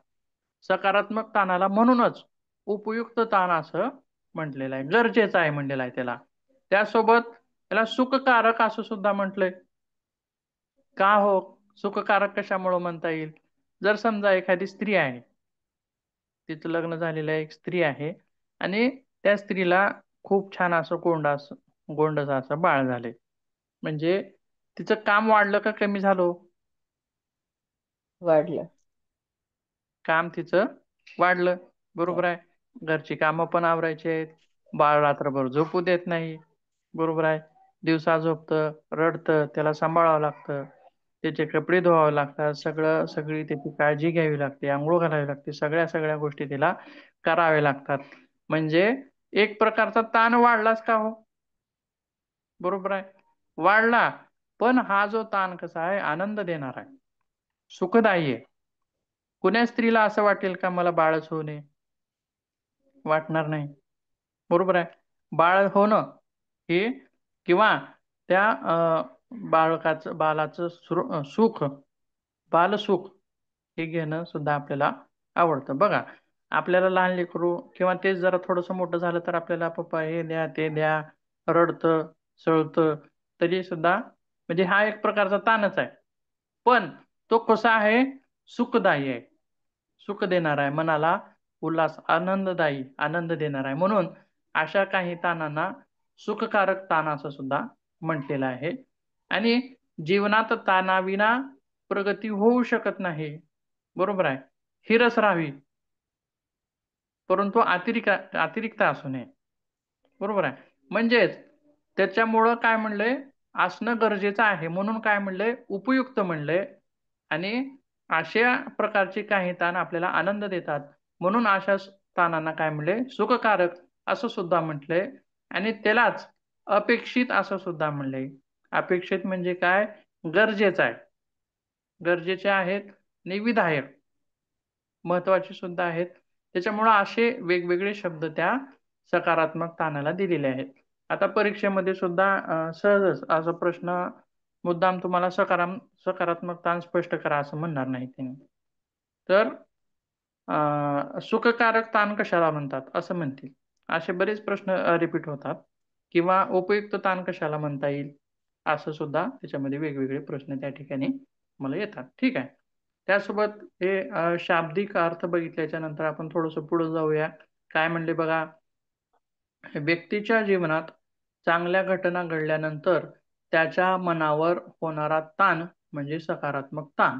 सकारात्मक ताणाला म्हणूनच उपयुक्त ताण असं म्हटलेलं आहे, गरजेचं आहे म्हणलेलं आहे त्याला. त्यासोबत त्याला सुखकारक असं सुद्धा म्हटलंय. का हो, सुखकारक कशामुळे म्हणता येईल? जर समजा एखादी स्त्री आहे, तिचं लग्न झालेलं एक स्त्री आहे आणि त्या स्त्रीला खूप छान असं गोंडस असं बाळ झाले, म्हणजे तिचं काम वाढलं का कमी झालं? वाढलं. काम तिचं वाढलं, बरोबर आहे. घरची कामं पण आवरायची आहेत, बाळ रात्रभर झोपू देत नाही, बरोबर आहे. दिवसा झोपतं, रडतं, त्याला सांभाळावं लागतं, त्याचे कपडे धुवावे लागतात, सगळी त्याची काळजी घ्यावी लागते, आंघोळ घालावी लागते, सगळ्या गोष्टी तिला कराव्या लागतात. म्हणजे एक प्रकारचा ताण वाढलाच का हो? बरोबर आहे, वाढला. पण हा जो ताण कसा आहे, आनंद देणार आहे, सुखदायी आहे. कुण्या स्त्रीला असं वाटेल का मला बाळच होऊ नये? वाटणार नाही, बरोबर आहे. बाळ होणं हे किंवा त्या बालाचं सुख, बालसुख हे घेणं सुद्धा आपल्याला आवडतं. बघा, आपल्याला लहान लेकरू किंवा तेच जरा थोडंसं मोठं झालं तर आपल्याला पप्पा हे द्या ते द्या, रडतं सळतं, तरी सुद्धा म्हणजे हा एक प्रकारचा ताणच आहे. पण तो कसा आहे? सुखदायी आहे, सुख देणार आहे, मनाला उल्हास, आनंददायी, आनंद देणार आहे. म्हणून अशा काही ताणांना सुखकारक ताण असं सुद्धा म्हटलेलं आहे. आणि जीवनात ताणाविना प्रगती होऊ शकत नाही, बरोबर आहे. हिरस राहावी, परंतु अतिरिक्त असू नये, बरोबर आहे. म्हणजेच त्याच्यामुळं काय म्हणलंय, असणं गरजेचं आहे, म्हणून काय म्हणलंय, उपयुक्त म्हणलंय. आणि अशा प्रकारचे काही ताण आपल्याला आनंद देतात, म्हणून अशा ताणांना काय म्हणले, सुखकारक असं सुद्धा म्हटलंय. आणि त्यालाच अपेक्षित असं सुद्धा म्हणलंय. अपेक्षित म्हणजे काय? गरजेचं आहे, गरजेचे आहेत आणि विधायक, महत्वाचे सुद्धा आहेत. त्याच्यामुळं असे वेगवेगळे शब्द त्या सकारात्मक ताणाला दिलेले आहेत. आता परीक्षेमध्ये सुद्धा सहजच असा प्रश्न मुद्दाम तुम्हाला सकारात्मक ताण स्पष्ट करा असं म्हणणार नाही त्यांनी. तर सुखकारक ताण कशाला म्हणतात असं म्हणतील, असे बरेच प्रश्न रिपीट होतात. किंवा उपयुक्त ताण कशाला म्हणता येईल, असं सुद्धा त्याच्यामध्ये वेगवेगळे प्रश्न त्या ठिकाणी मला येतात. ठीक आहे. त्यासोबत हे शाब्दिक अर्थ बघितल्याच्या नंतर आपण थोडंसं पुढे जाऊया. काय म्हणले बघा, व्यक्तीच्या जीवनात चांगल्या घटना घडल्यानंतर त्याच्या मनावर होणारा ताण म्हणजे सकारात्मक ताण.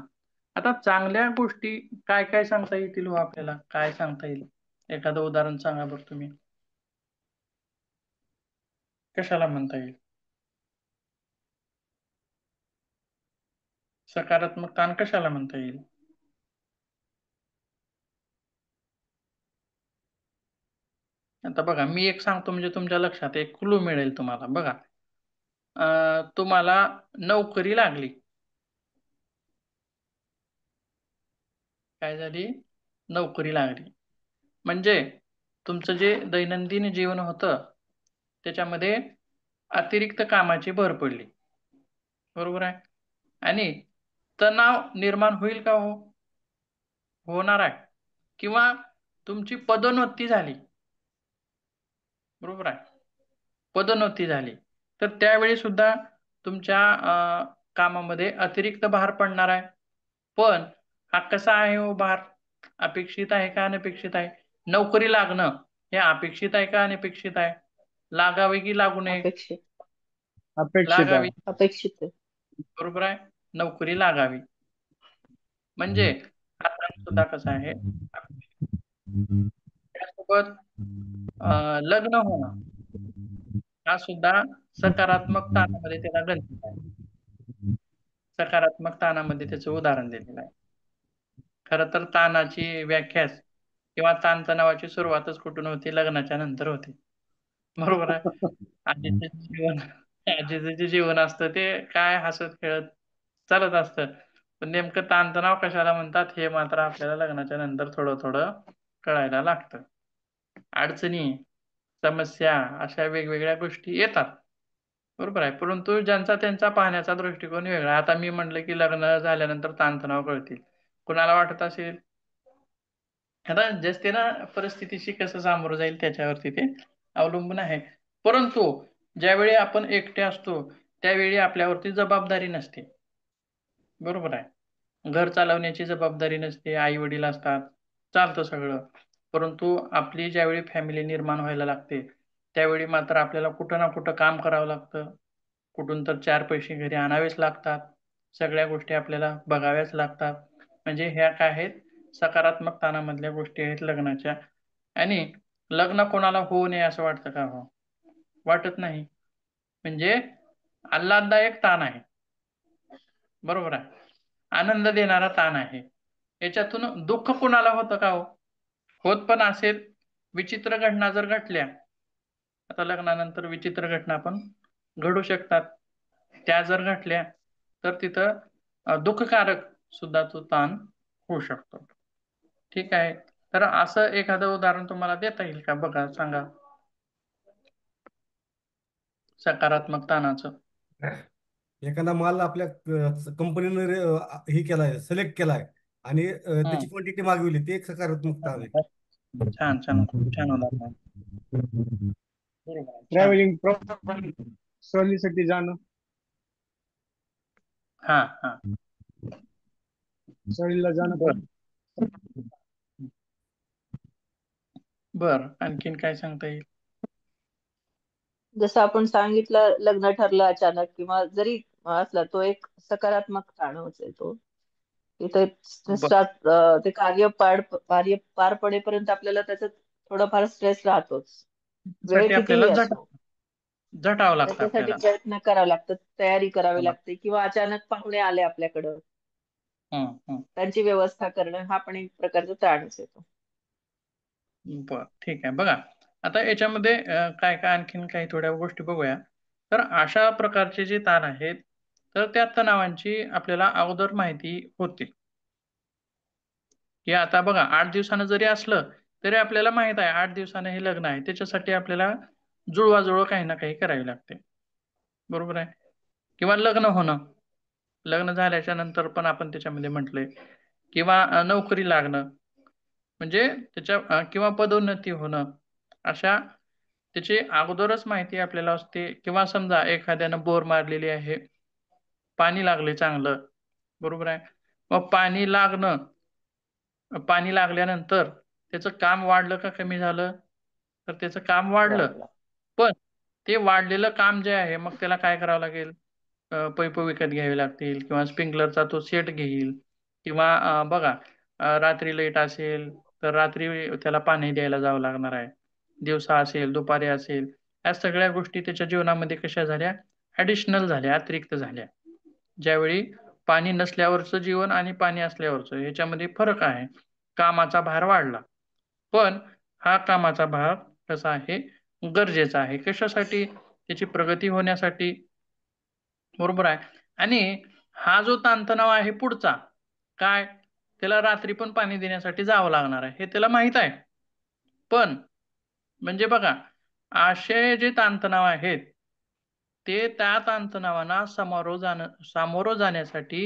आता चांगल्या गोष्टी काय काय सांगता येतील हो आपल्याला, काय सांगता येईल? एखादं उदाहरण सांगा बरं तुम्ही, कशाला म्हणता येईल सकारात्मक ताण, कशाला म्हणता येईल? आता बघा, मी एक सांगतो म्हणजे तुमच्या लक्षात एक क्लू मिळेल तुम्हाला. बघा, तुम्हाला नोकरी लागली, काय झाली? नोकरी लागली म्हणजे तुमचं जे दैनंदिन जीवन होतं त्याच्यामध्ये अतिरिक्त कामाची भर पडली, बरोबर आहे. आणि तणाव निर्माण होईल का हो? होणार आहे. किंवा तुमची पदोन्नती झाली, बरोबर आहे, पदोन्नती झाली तर त्यावेळी सुद्धा तुमच्या कामामध्ये अतिरिक्त भार पडणार आहे. पण हा कसा आहे हो भार? अपेक्षित आहे का अनपेक्षित आहे? नोकरी लागणं हे अपेक्षित आहे का अनपेक्षित आहे? लागावी की लागू नये? अपेक्षित. अपेक्षित लागावी, आहे. अपेक्षित आहे. बरोबर आहे, नोकरी लागावी. म्हणजे हा ताण सुद्धा कसा आहे, त्यासोबत लग्न होणं हा सुद्धा सकारात्मक ताणामध्ये त्याला गणित आहे, सकारात्मक ताणामध्ये त्याचं उदाहरण दिलेलं आहे. खरं तर ताणाची व्याख्याच किंवा ताणतणावाची सुरुवातच कुठून होती? लग्नाच्या नंतर होती, बरोबर आहे. आधीचं जे जीवन असतं ते काय हसत खेळत चालत असतं, पण नेमकं ताणतणाव कशाला म्हणतात हे मात्र आपल्याला लग्नाच्या नंतर थोडं थोडं कळायला लागतं. अडचणी, समस्या अशा वेगवेगळ्या गोष्टी येतात, बरोबर आहे. परंतु ज्यांचा त्यांचा पाहण्याचा दृष्टिकोन वेगळा. आता मी म्हटलं की लग्न झाल्यानंतर ताणतणाव कळतील, कुणाला वाटत असेल? आता जसते ना परिस्थितीशी कसं सामोरं जाईल त्याच्यावरती ते अवलंबून आहे. परंतु ज्यावेळी आपण एकटे असतो त्यावेळी आपल्यावरती जबाबदारी नसते, बरोबर आहे. घर चालवण्याची जबाबदारी नसते, आई वडील असतात, चालतं सगळं. परंतु आपली ज्यावेळी फॅमिली निर्माण व्हायला लागते त्यावेळी मात्र आपल्याला कुठं ना कुठं काम करावं लागतं, कुठून तर 4 पैसे घरी आणावेच लागतात, सगळ्या गोष्टी आपल्याला बघाव्याच लागतात. म्हणजे ह्या काय आहेत, सकारात्मक ताणामधल्या गोष्टी आहेत लग्नाच्या. आणि लग्न कोणाला होऊ नये असं वाटतं का? हो, वाटत नाही. म्हणजे आल्हाददायक ताण आहे, बरोबर आहे, आनंद देणारा ताण आहे. याच्यातून दुःख कोणाला होतं का? हो, होत पण असेल. विचित्र घटना जर घडल्या, आता लग्नानंतर विचित्र घटना पण घडू शकतात, त्या जर घडल्या तर तिथं दुःखकारक सुद्धा तो ताण होऊ शकतो. ठीक आहे, तर असं एखादं उदाहरण तुम्हाला देता येईल का? बघा, सांगा सकारात्मक ताणाचं. एखादा माल आपल्या कंपनीने हे केलाय, सिलेक्ट केलाय आणि त्याची क्वांटिटी मागविली, ते एक सकारात्मक ताण आहे. छान छान, खूप छान उदाहरण आहे. बरोबर आहे, छान. ट्रॅव्हलिंग सहलीसाठी जाणं, हा हा, सहलीला जाणं. बर, आणखीन काय सांगता येईल? जसं आपण सांगितलं, लग्न ठरलं अचानक किंवा जरी असला, तो एक सकारात्मक ताणच आहे तो. तिथे ते कार्य पार पडेपर्यंत आपल्याला त्याचा थोडाफार स्ट्रेस राहतोच, वेळ साठी कितीही आपल्याला असो. झटावं लागतं त्याच्यासाठी आपल्याला. प्रयत्न करावे लागतात, तयारी करावी लागते, किंवा अचानक पाहुणे आले आपल्याकडं, त्यांची व्यवस्था करणं हा पण एक प्रकारचा ताणच येतो. बर, ठीक आहे. बघा, आता याच्यामध्ये काय काय आणखीन काही थोड्या गोष्टी बघूया. तर अशा प्रकारचे जे ताण आहेत, तर त्या तणावांची आपल्याला अगोदर माहिती होते, की आता बघा 8 दिवसानं जरी असलं तरी आपल्याला माहित आहे 8 दिवसानं हे लग्न आहे, त्याच्यासाठी आपल्याला जुळवाजुळव काही ना काही करावी लागते, बरोबर आहे. किंवा लग्न होणं, लग्न झाल्याच्या नंतर पण आपण त्याच्यामध्ये म्हटलंय, किंवा नोकरी लागणं, म्हणजे त्याच्या किंवा पदोन्नती होणं, अशा त्याची अगोदरच माहिती आपल्याला असते. किंवा समजा एखाद्यानं बोर मारलेली आहे, पाणी लागले चांगलं, बरोबर आहे. मग पाणी लागल्यानंतर त्याचं काम वाढलं का कमी झालं? तर त्याचं काम वाढलं. पण ते वाढलेलं काम जे आहे, मग त्याला काय करावं लागेल? पैप विकत घ्यावे लागतील, किंवा स्प्रिंकलरचा तो सेट घेईल, किंवा बघा, रात्री लाईट असेल तर रात्री त्याला पाणी द्यायला जावं लागणार आहे, दिवसा असेल, दुपारी असेल. या सगळ्या गोष्टी त्याच्या जीवनामध्ये कशा झाल्या? ॲडिशनल झाल्या, अतिरिक्त झाल्या. ज्यावेळी पाणी नसल्यावरचं जीवन आणि पाणी असल्यावरचं ह्याच्यामध्ये फरक आहे, कामाचा भार वाढला. पण हा कामाचा भार कसा आहे? गरजेचा आहे. कशासाठी? त्याची प्रगती होण्यासाठी, बरोबर आहे. आणि हा जो ताणतणाव आहे पुढचा, काय? त्याला रात्री पण पाणी देण्यासाठी जावं लागणार आहे, हे त्याला माहित आहे. पण म्हणजे बघा, असे जे ताणतणाव आहेत, ते त्या ताणतणावांना सामोरं जाण्यासाठी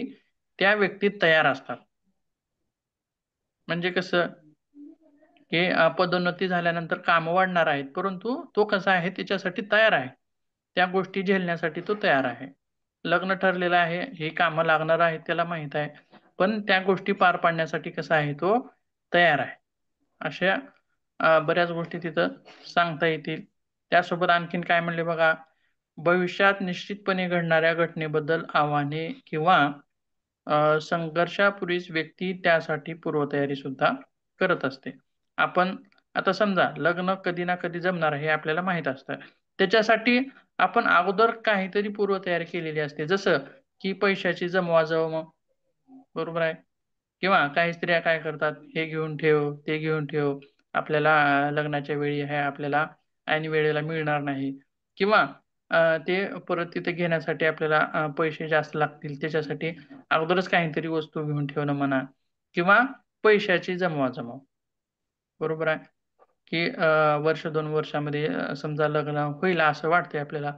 त्या व्यक्ती तयार असतात. म्हणजे कसं, की पदोन्नती झाल्यानंतर कामं वाढणार आहेत, परंतु तो कसा आहे, त्याच्यासाठी तयार आहे, त्या गोष्टी झेलण्यासाठी तो तयार आहे. लग्न ठरलेलं आहे, हे कामं लागणार आहेत, त्याला माहित आहे, पण त्या गोष्टी पार पाडण्यासाठी कसा आहे, तो तयार आहे. अशा बऱ्याच गोष्टी तिथं सांगता येतील. त्यासोबत आणखीन काय म्हणले बघा, भविष्यात निश्चितपणे घडणाऱ्या घटनेबद्दल आव्हाने किंवा संघर्षापूर्वीच व्यक्ती त्यासाठी पूर्वतयारी सुद्धा करत असते. आपण आता समजा लग्न कधी ना कधी जमणार हे आपल्याला माहित असतं, त्याच्यासाठी आपण अगोदर काहीतरी पूर्वतयारी केलेली असते, जसं की पैशाची जमवाजमव, बरोबर आहे. किंवा काही स्त्रिया काय करतात, हे घेऊन ठेव, ते घेऊन ठेव, आपल्याला लग्नाच्या वेळी हे आपल्याला ऐन वेळेला मिळणार नाही, किंवा ते परत तिथे घेण्यासाठी आपल्याला पैसे जास्त लागतील, त्याच्यासाठी अगोदरच काहीतरी वस्तू घेऊन ठेवणं म्हणा, किंवा पैशाची जमवाजमव, बरोबर आहे. की वर्ष 2 वर्षामध्ये समजा लग्न होईल असं वाटतंय आपल्याला,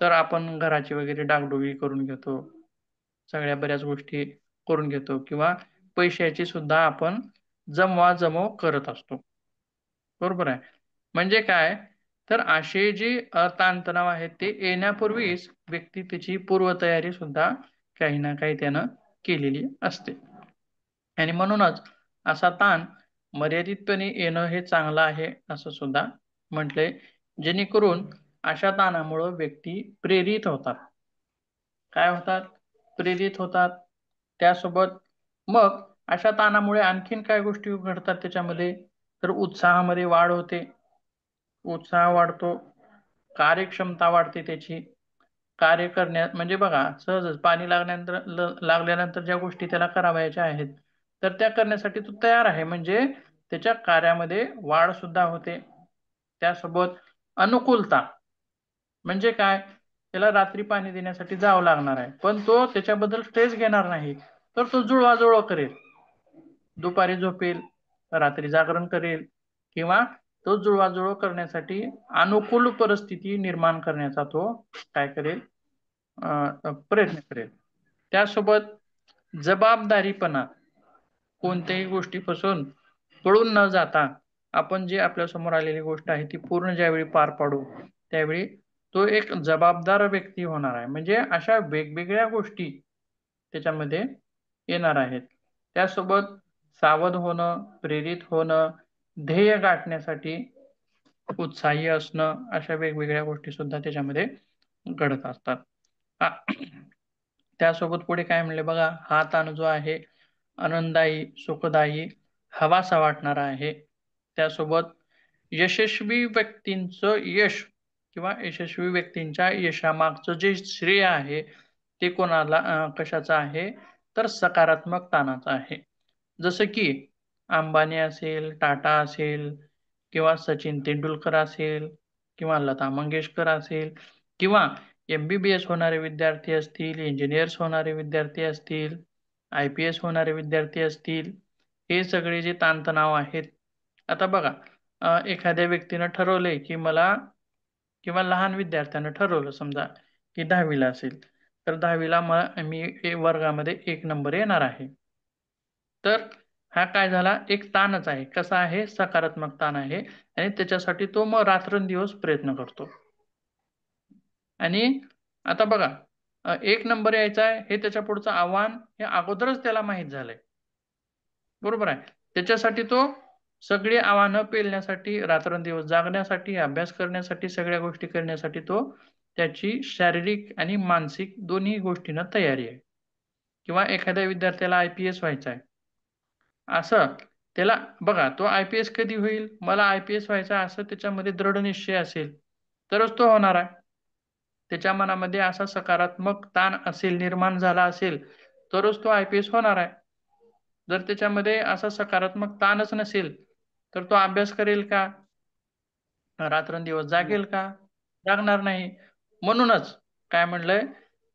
तर आपण घराची वगैरे डागडुगी करून घेतो, सगळ्या बऱ्याच गोष्टी करून घेतो, किंवा पैशाची सुद्धा आपण जमवाजमव करत असतो, बरोबर आहे. म्हणजे काय, तर असे जे ताणतणाव आहेत ते येण्यापूर्वीच व्यक्ती त्याची पूर्वतयारी सुद्धा काही ना काही त्यानं केलेली असते. आणि म्हणूनच असा ताण मर्यादितपणे येणं हे चांगलं आहे असं सुद्धा म्हटलंय, जेणेकरून अशा ताणामुळे व्यक्ती प्रेरित होतात. काय होतात? प्रेरित होतात. त्यासोबत मग अशा ताणामुळे आणखीन काय गोष्टी घडतात त्याच्यामध्ये, तर उत्साहामध्ये वाढ होते, उत्साह वाढतो, कार्यक्षमता वाढते त्याची, कार्य करण्यात म्हणजे बघा सहजच पाणी लागल्यानंतर ज्या गोष्टी त्याला करावयाच्या आहेत तर त्या करण्यासाठी तो तयार आहे, म्हणजे त्याच्या कार्यामध्ये वाढ सुद्धा होते. त्यासोबत अनुकूलता म्हणजे काय, त्याला रात्री पाणी देण्यासाठी जावं लागणार आहे पण तो त्याच्याबद्दल स्ट्रेस घेणार नाही, तर तो जुळवाजुळव करेल, दुपारी झोपेल, रात्री जागरण करेल किंवा तो जुळवाजुळव करण्यासाठी अनुकूल परिस्थिती निर्माण करण्याचा तो काय करेल, प्रयत्न करेल. त्यासोबत जबाबदारीपणा, कोणत्याही गोष्टीपासून पळून न जाता आपण जे आपल्या समोर आलेली गोष्ट आहे ती पूर्ण ज्यावेळी पार पाडू त्यावेळी तो एक जबाबदार व्यक्ती होणार आहे, म्हणजे अशा वेगवेगळ्या गोष्टी त्याच्यामध्ये येणार आहेत. त्यासोबत सावध होणं, प्रेरित होणं, ध्येय गाठण्यासाठी उत्साही असणं, अशा वेगवेगळ्या गोष्टी सुद्धा त्याच्यामध्ये घडत असतात. त्यासोबत पुढे काय म्हणले बघा, हा ताण जो आहे आनंददायी, सुखदायी, हवासा वाटणारा आहे. त्यासोबत यशस्वी व्यक्तींचं यश किंवा यशस्वी व्यक्तींच्या यशामागचं जे श्रेय आहे ते कोणाला कशाचं आहे, तर सकारात्मक ताणाचं आहे. जसं की अंबानी असेल, टाटा असेल किंवा सचिन तेंडुलकर असेल किंवा लता मंगेशकर असेल किंवा MBBS होणारे विद्यार्थी असतील, इंजिनियर्स होणारे विद्यार्थी असतील, IPS होणारे विद्यार्थी असतील, हे सगळे जे ताणतणाव आहेत. आता बघा, एखाद्या व्यक्तीनं ठरवलंय की मला, किंवा लहान विद्यार्थ्यानं ठरवलं समजा की 10वीला असेल तर 10वीला मी वर्गामध्ये 1 नंबर येणार आहे. तर हा काय झाला, एक ताणच आहे. कसा आहे, सकारात्मक ताण आहे आणि त्याच्यासाठी तो मग रात्रंदिवस प्रयत्न करतो. आणि आता बघा, 1 नंबर यायचा आहे हे त्याच्या पुढचं आव्हान हे अगोदरच त्याला माहीत झालंय, बरोबर आहे. त्याच्यासाठी तो सगळी आव्हानं पेलण्यासाठी, रात्रंदिवस जागण्यासाठी, अभ्यास करण्यासाठी, सगळ्या गोष्टी करण्यासाठी तो त्याची शारीरिक आणि मानसिक दोन्ही गोष्टींना तयारी आहे. किंवा एखाद्या विद्यार्थ्याला IPS व्हायचं आहे, असं त्याला बघा, तो IPS कधी होईल, मला IPS व्हायचा असं त्याच्यामध्ये दृढ निश्चय असेल तरच तो होणार आहे. त्याच्या मनामध्ये असा सकारात्मक ताण असेल, निर्माण झाला असेल तरच तो IPS होणार आहे. जर त्याच्यामध्ये असा सकारात्मक ताणच नसेल तर तो अभ्यास करेल का, रात्रंदिवस जागेल का, जागणार नाही. म्हणूनच काय म्हणलंय,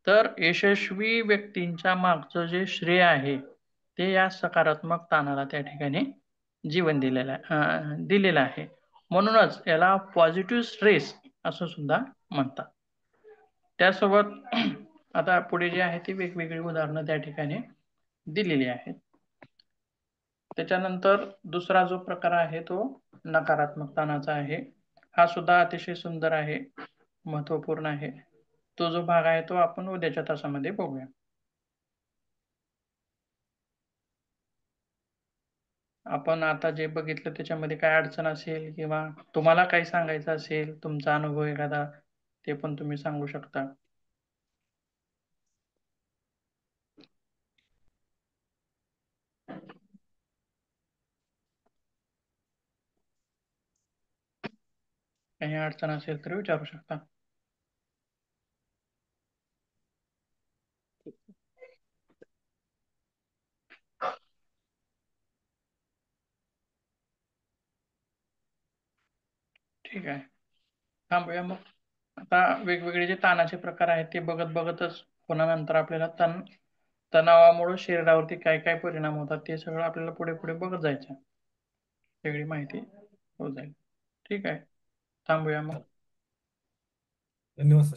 तर यशस्वी व्यक्तींच्या मागचं जे श्रेय आहे ते या सकारात्मक ताणाला त्या ठिकाणी जीवन दिलेलं आहे. म्हणूनच याला पॉझिटिव्ह स्ट्रेस असं सुद्धा म्हणतात. त्यासोबत आता पुढे जे आहे ती वेगवेगळी उदाहरणं त्या ठिकाणी दिलेली आहेत. त्याच्यानंतर दुसरा जो प्रकार आहे तो नकारात्मक ताणाचा आहे. हा सुद्धा अतिशय सुंदर आहे, महत्वपूर्ण आहे. तो जो भाग आहे तो आपण उद्याच्या तासामध्ये बघूया. आपण आता जे बघितलं त्याच्यामध्ये काय अडचण असेल किंवा तुम्हाला काही सांगायचं असेल, तुमचा अनुभव एखादा, ते पण तुम्ही सांगू शकता. काही अडचण असेल तर विचारू शकता. ठीक आहे, थांबूया मग. आता वेगवेगळे जे ताणाचे प्रकार आहेत ते बघत बघतच पुन्हा नंतर आपल्याला तणावामुळे शरीरावरती काय काय परिणाम होतात ते सगळं आपल्याला पुढे पुढे बघत जायचं, सगळी माहिती हो जाईल. ठीक आहे, थांबूया मग. धन्यवाद सर.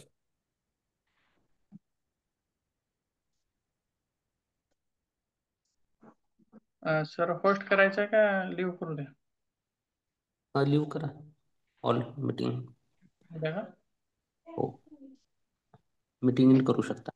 सर होस्ट करायचं का लिव्ह करू द्या? लिव्ह करा ऑल मीटिंग. उद्या का? हो, मीटिंग करू शकता.